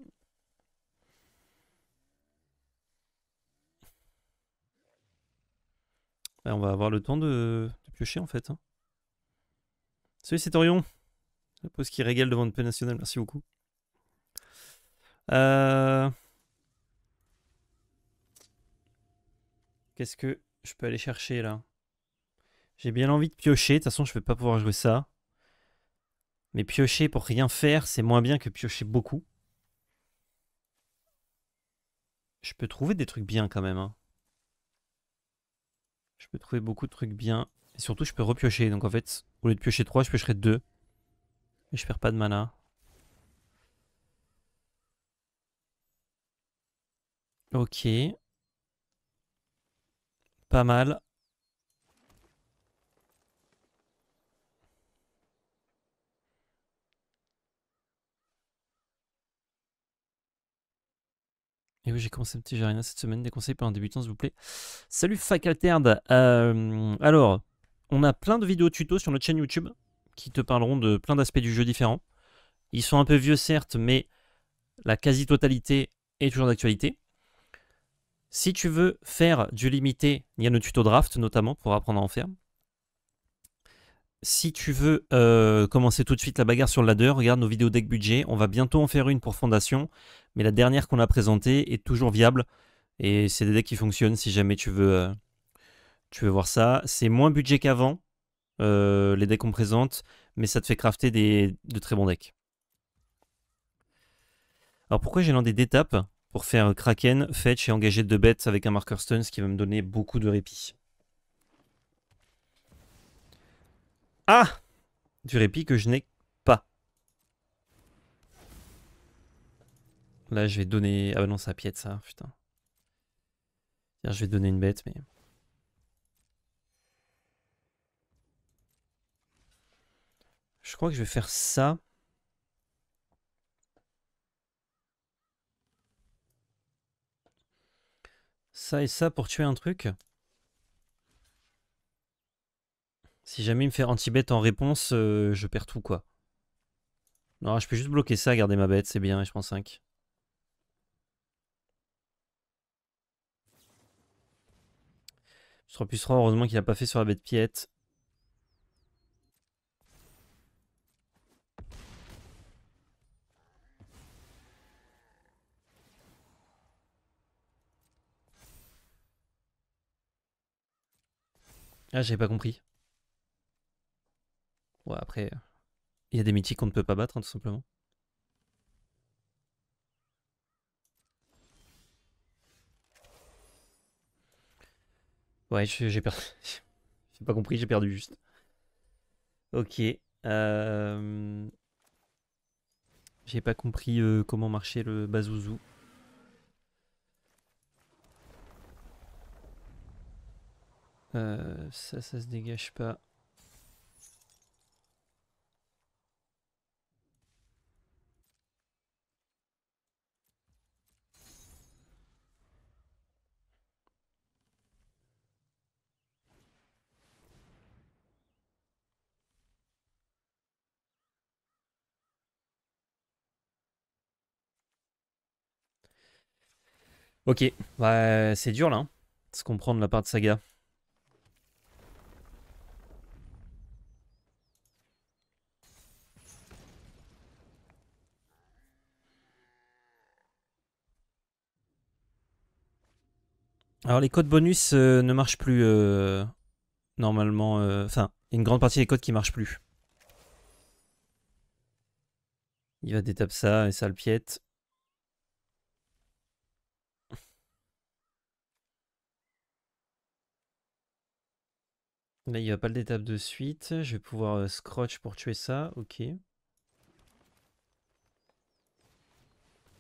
Ouais, on va avoir le temps de piocher en fait. Hein. Salut c'est Torion. La pause qui régale devant une paix nationale, merci beaucoup. Qu'est-ce que je peux aller chercher là? J'ai bien envie de piocher, de toute façon je vais pas pouvoir jouer ça. Mais piocher pour rien faire, c'est moins bien que piocher beaucoup. Je peux trouver des trucs bien quand même. Hein. Je peux trouver beaucoup de trucs bien. Et surtout je peux repiocher. Donc en fait, au lieu de piocher 3, je piocherai 2. Et je perds pas de mana. Ok. Pas mal. Et oui, j'ai commencé un petit Jarina cette semaine. Des conseils pour un débutant, s'il vous plaît. Salut Facalterd. Alors, on a plein de vidéos tutos sur notre chaîne YouTube qui te parleront de plein d'aspects du jeu différents. Ils sont un peu vieux, certes, mais la quasi-totalité est toujours d'actualité. Si tu veux faire du limité, il y a nos tutos draft notamment pour apprendre à en faire. Si tu veux commencer tout de suite la bagarre sur le ladder, regarde nos vidéos deck budget. On va bientôt en faire une pour Fondation, mais la dernière qu'on a présentée est toujours viable. Et c'est des decks qui fonctionnent si jamais tu veux voir ça. C'est moins budget qu'avant, les decks qu'on présente, mais ça te fait crafter de très bons decks. Alors pourquoi j'ai landé d'étapes pour faire Kraken, Fetch et engager 2 bêtes avec un marker stun, ce qui va me donner beaucoup de répit. Ah! Du répit que je n'ai pas. Là, je vais donner... Ah bah non, ça piète ça, putain. Je vais donner une bête, mais... Je crois que je vais faire ça. Ça et ça pour tuer un truc. Si jamais il me fait anti-bête en réponse, je perds tout, quoi. Non, je peux juste bloquer ça, garder ma bête, c'est bien, et je prends 5. Je plus 3, heureusement qu'il a pas fait sur la bête piette. Ah, j'avais pas compris. Ouais, après, il y a des mythiques qu'on ne peut pas battre, hein, tout simplement. Ouais, j'ai perdu. J'ai pas compris, j'ai perdu juste. Ok. J'ai pas compris comment marchait le Bazouzou. Ça se dégage pas. Ok, bah, c'est dur là, hein, de se comprendre la part de Saga. Alors les codes bonus ne marchent plus normalement... Enfin, il y a une grande partie des codes qui marchent plus. Il va détaper ça et ça le piète. Là, il va pas le détape de suite. Je vais pouvoir scrotch pour tuer ça. Ok.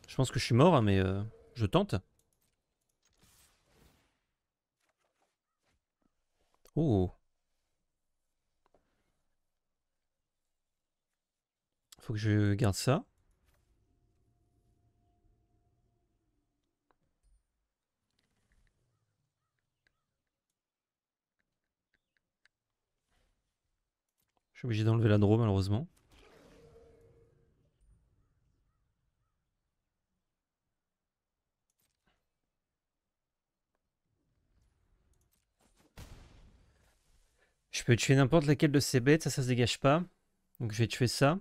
Je pense que je suis mort, hein, mais je tente. Oh. Faut que je garde ça. Je suis obligé d'enlever la draw, malheureusement. Je peux tuer n'importe laquelle de ces bêtes, ça se dégage pas. Donc je vais tuer ça.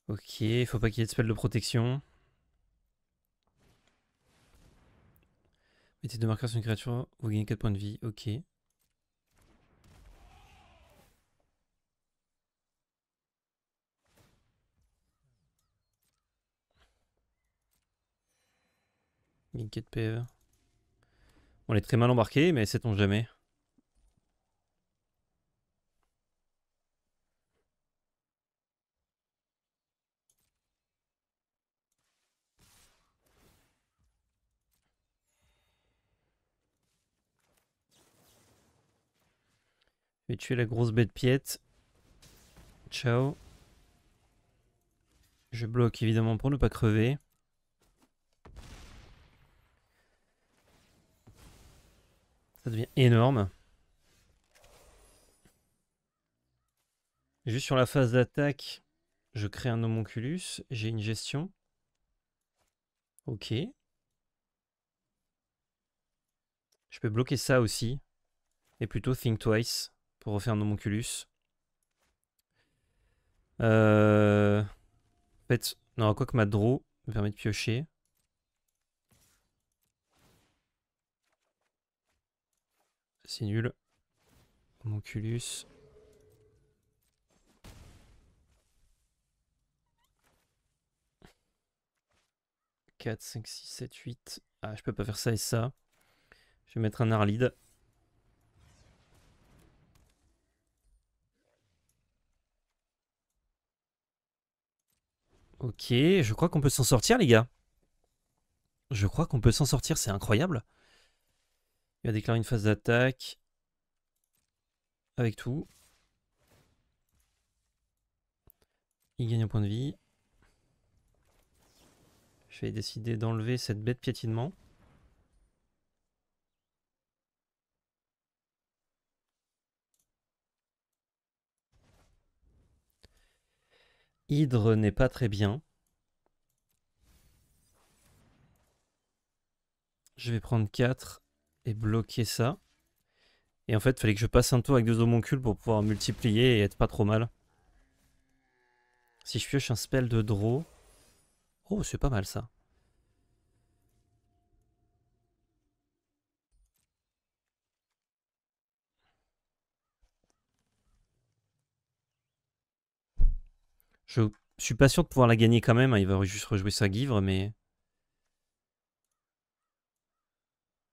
Ok, faut pas qu'il y ait de spell de protection. Mettez 2 marqueurs sur une créature, vous gagnez 4 points de vie. Ok. Gagne 4 PE. On est très mal embarqué, mais sait-on jamais. Je vais tuer la grosse bête piète. Ciao. Je bloque évidemment pour ne pas crever. Ça devient énorme. Juste sur la phase d'attaque, je crée un homunculus. J'ai une gestion. Ok. Je peux bloquer ça aussi. Et plutôt think twice pour refaire un homunculus. En fait, non, quoi que ma draw me permet de piocher. C'est nul. Homunculus. 4, 5, 6, 7, 8. Ah, je peux pas faire ça et ça. Je vais mettre un Arlid. Ok, je crois qu'on peut s'en sortir, les gars. Je crois qu'on peut s'en sortir, c'est incroyable. Il va déclarer une phase d'attaque. Avec tout. Il gagne un point de vie. Je vais décider d'enlever cette bête piétinement. Hydre n'est pas très bien. Je vais prendre 4 et bloquer ça. Et en fait, il fallait que je passe un tour avec 2 homoncules pour pouvoir multiplier et être pas trop mal. Si je pioche un spell de draw... Oh, c'est pas mal ça. Je suis pas sûr de pouvoir la gagner quand même. Hein. Il va juste rejouer sa Guivre, mais...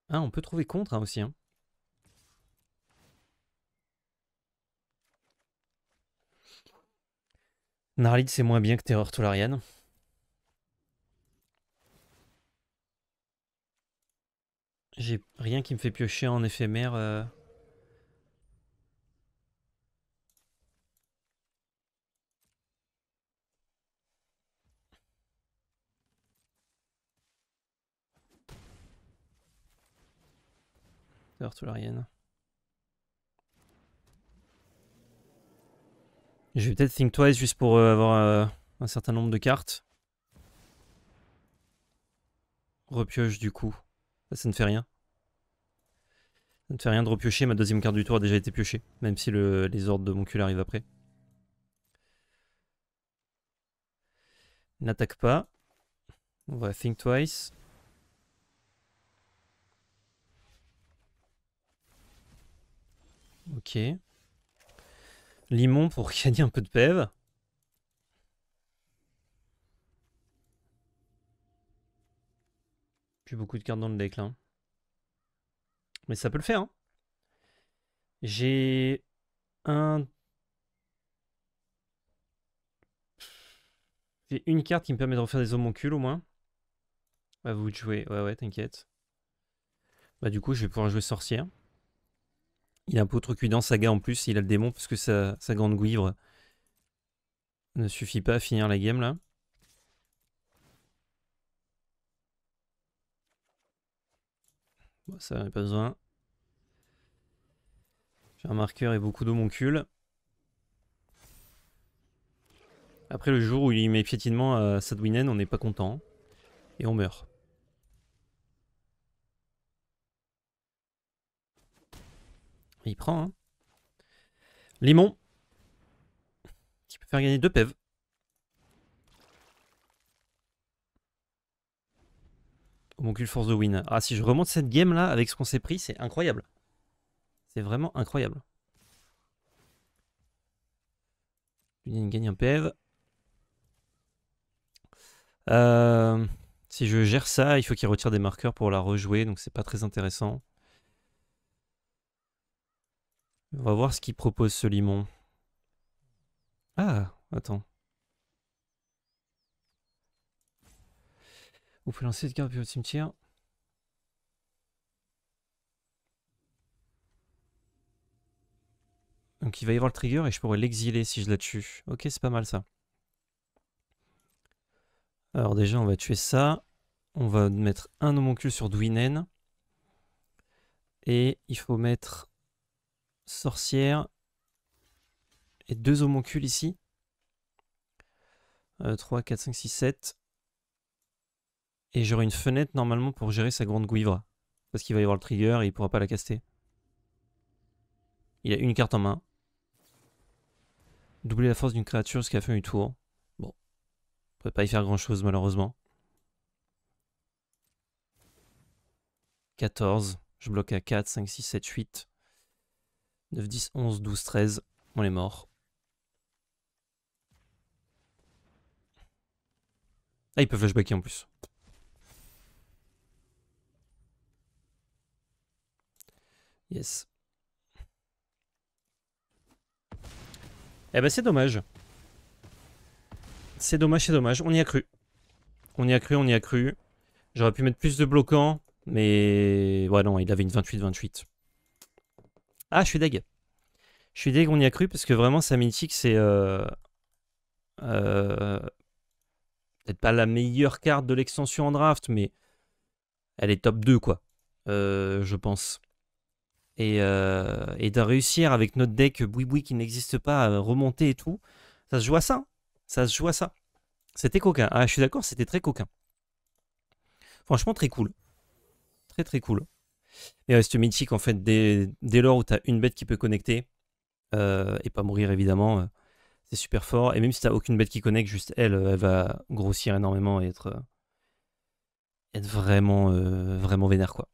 Ah, on peut trouver contre hein, aussi. Hein. Narlid, c'est moins bien que Terreur Tolarian. J'ai rien qui me fait piocher en éphémère. Terreur Tolarian. Je vais peut-être think twice juste pour avoir un certain nombre de cartes. Repioche du coup. Ça ne fait rien. Ça ne fait rien de repiocher. Ma deuxième carte du tour a déjà été piochée. Même si les ordres de mon cul arrivent après. N'attaque pas. On va think twice. Ok. Limon pour gagner un peu de PEV. Plus beaucoup de cartes dans le deck là. Mais ça peut le faire. Hein. J'ai un... J'ai une carte qui me permet de refaire des homoncules au moins. À vous de jouer. Ouais, ouais, t'inquiète. Bah du coup, je vais pouvoir jouer sorcière. Il a un peu outrecuidant dans saga en plus. Il a le démon parce que sa grande gouivre ne suffit pas à finir la game là. Bon, ça n'a pas besoin. J'ai un marqueur et beaucoup d'homoncules. Après le jour où il met piétinement à Sadwinen, on n'est pas content. Et on meurt. Il prend, hein. Limon. Qui peut faire gagner 2 PEV. Homoncule force de win. Ah, si je remonte cette game là avec ce qu'on s'est pris, c'est incroyable. C'est vraiment incroyable. Il gagne un PEV. Si je gère ça, il faut qu'il retire des marqueurs pour la rejouer, donc c'est pas très intéressant. On va voir ce qu'il propose ce limon. Ah, attends. Vous pouvez lancer cette carte depuis votre cimetière. Donc il va y avoir le trigger et je pourrais l'exiler si je la tue. Ok, c'est pas mal ça. Alors déjà, on va tuer ça. On va mettre un homoncule sur Dwinen. Et il faut mettre sorcière et 2 homoncules ici. 3, 4, 5, 6, 7. Et j'aurai une fenêtre normalement pour gérer sa grande gouivre. Parce qu'il va y avoir le trigger et il pourra pas la caster. Il a une carte en main. Doubler la force d'une créature jusqu'à la fin du tour. Bon. On peut pas y faire grand chose malheureusement. 14. Je bloque à 4, 5, 6, 7, 8. 9, 10, 11, 12, 13. On est mort. Ah, il peut flashbacker en plus. Yes. Eh ben c'est dommage. C'est dommage, c'est dommage. On y a cru. On y a cru, on y a cru. J'aurais pu mettre plus de bloquants. Mais... Ouais, non, il avait une 28-28. Ah, je suis deg. Je suis deg, on y a cru, parce que vraiment, sa mythique, c'est... peut-être pas la meilleure carte de l'extension en draft, mais... Elle est top 2, quoi. Je pense. Et de réussir avec notre deck boui-boui qui n'existe pas à remonter et tout, ça se joue à ça. Hein. Ça se joue à ça. C'était coquin. Ah, je suis d'accord, c'était très coquin. Franchement, très cool. Très très cool. Et reste mythique, en fait, dès lors où tu as une bête qui peut connecter, et pas mourir évidemment, c'est super fort. Et même si tu n'as aucune bête qui connecte, juste elle, elle va grossir énormément et être vraiment, vraiment vénère, quoi.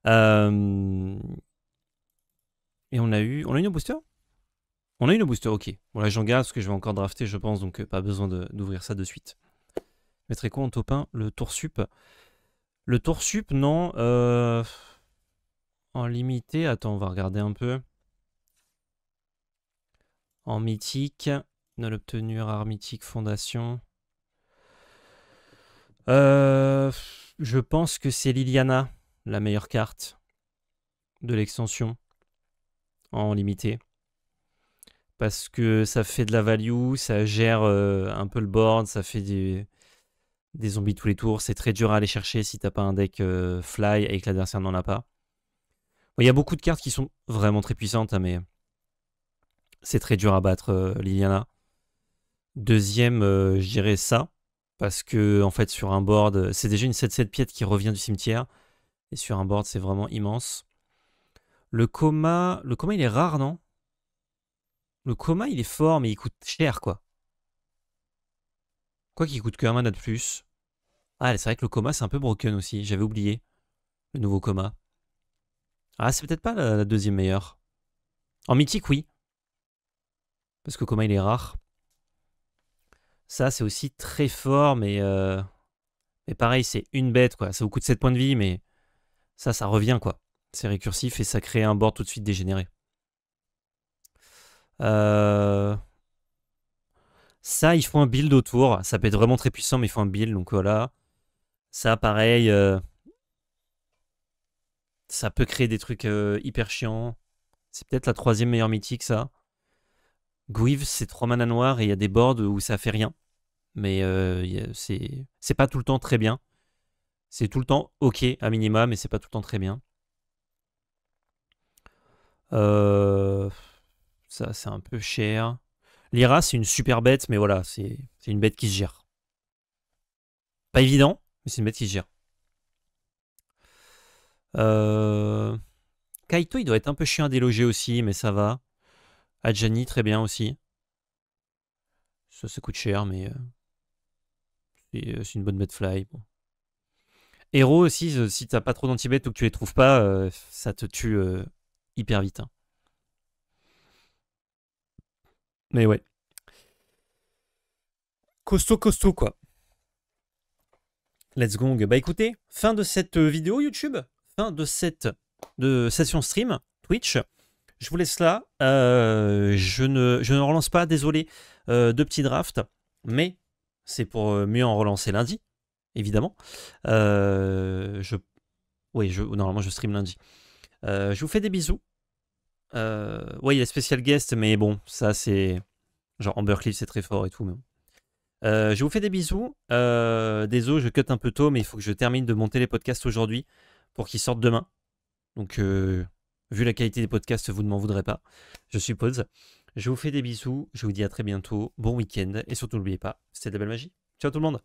Et on a eu une booster. On a une booster, ok. Bon là j'en garde parce que je vais encore drafter je pense, donc pas besoin d'ouvrir ça de suite. Je mettrai quoi en top 1? Le tour sup. Le tour sup, non. En limité, attends, on va regarder un peu. En mythique, on a l'obtenu rare mythique fondation. Je pense que c'est Liliana, la meilleure carte de l'extension en limité. Parce que ça fait de la value, ça gère un peu le board, ça fait des zombies tous les tours. C'est très dur à aller chercher si t'as pas un deck fly et que l'adversaire n'en a pas. Il y a beaucoup de cartes qui sont vraiment très puissantes, hein, mais c'est très dur à battre Liliana. Deuxième, je dirais ça. Parce que, en fait, sur un board, c'est déjà une 7-7 piète qui revient du cimetière. Et sur un board, c'est vraiment immense. Le coma, il est rare, non? Le coma, il est fort, mais il coûte cher, quoi. Quoi qu'il coûte que 1 mana de plus. Ah, c'est vrai que le coma, c'est un peu broken aussi. J'avais oublié le nouveau coma. Ah, c'est peut-être pas la deuxième meilleure. En mythique, oui. Parce que coma, il est rare. Ça, c'est aussi très fort, mais pareil, c'est une bête, quoi. Ça vous coûte 7 points de vie, mais ça revient, quoi. C'est récursif et ça crée un board tout de suite dégénéré. Ça, il faut un build autour. Ça peut être vraiment très puissant, mais il faut un build. Donc voilà. Ça, pareil, ça peut créer des trucs hyper chiants. C'est peut-être la troisième meilleure mythique, ça. Gwyve, c'est 3 mana noirs et il y a des boards où ça fait rien. Mais c'est pas tout le temps très bien. C'est tout le temps ok à minima, mais c'est pas tout le temps très bien. Ça, c'est un peu cher. Lyra, c'est une super bête, mais voilà, c'est une bête qui se gère. Pas évident, mais c'est une bête qui se gère. Kaito, il doit être un peu chiant à déloger aussi, mais ça va. Adjani, très bien aussi. Ça coûte cher, mais c'est une bonne bête fly. Bon. Héros aussi, si t'as pas trop d'anti-bêtes ou que tu les trouves pas, ça te tue hyper vite. Hein. Mais ouais. Costaud, quoi. Let's go. Bah écoutez, fin de cette vidéo YouTube, fin de cette session stream Twitch. Je vous laisse là. Je ne relance pas, désolé, de petits drafts, mais c'est pour mieux en relancer lundi, évidemment. Normalement, je stream lundi. Je vous fais des bisous. Ouais, il y a spécial guest, mais bon, ça c'est... Genre Ambercliff, c'est très fort et tout, mais bon. Je vous fais des bisous. Désolé, je cut un peu tôt, mais il faut que je termine de monter les podcasts aujourd'hui pour qu'ils sortent demain. Donc, vu la qualité des podcasts, vous ne m'en voudrez pas, je suppose. Je vous fais des bisous. Je vous dis à très bientôt. Bon week-end. Et surtout, n'oubliez pas, c'était de la belle magie. Ciao tout le monde.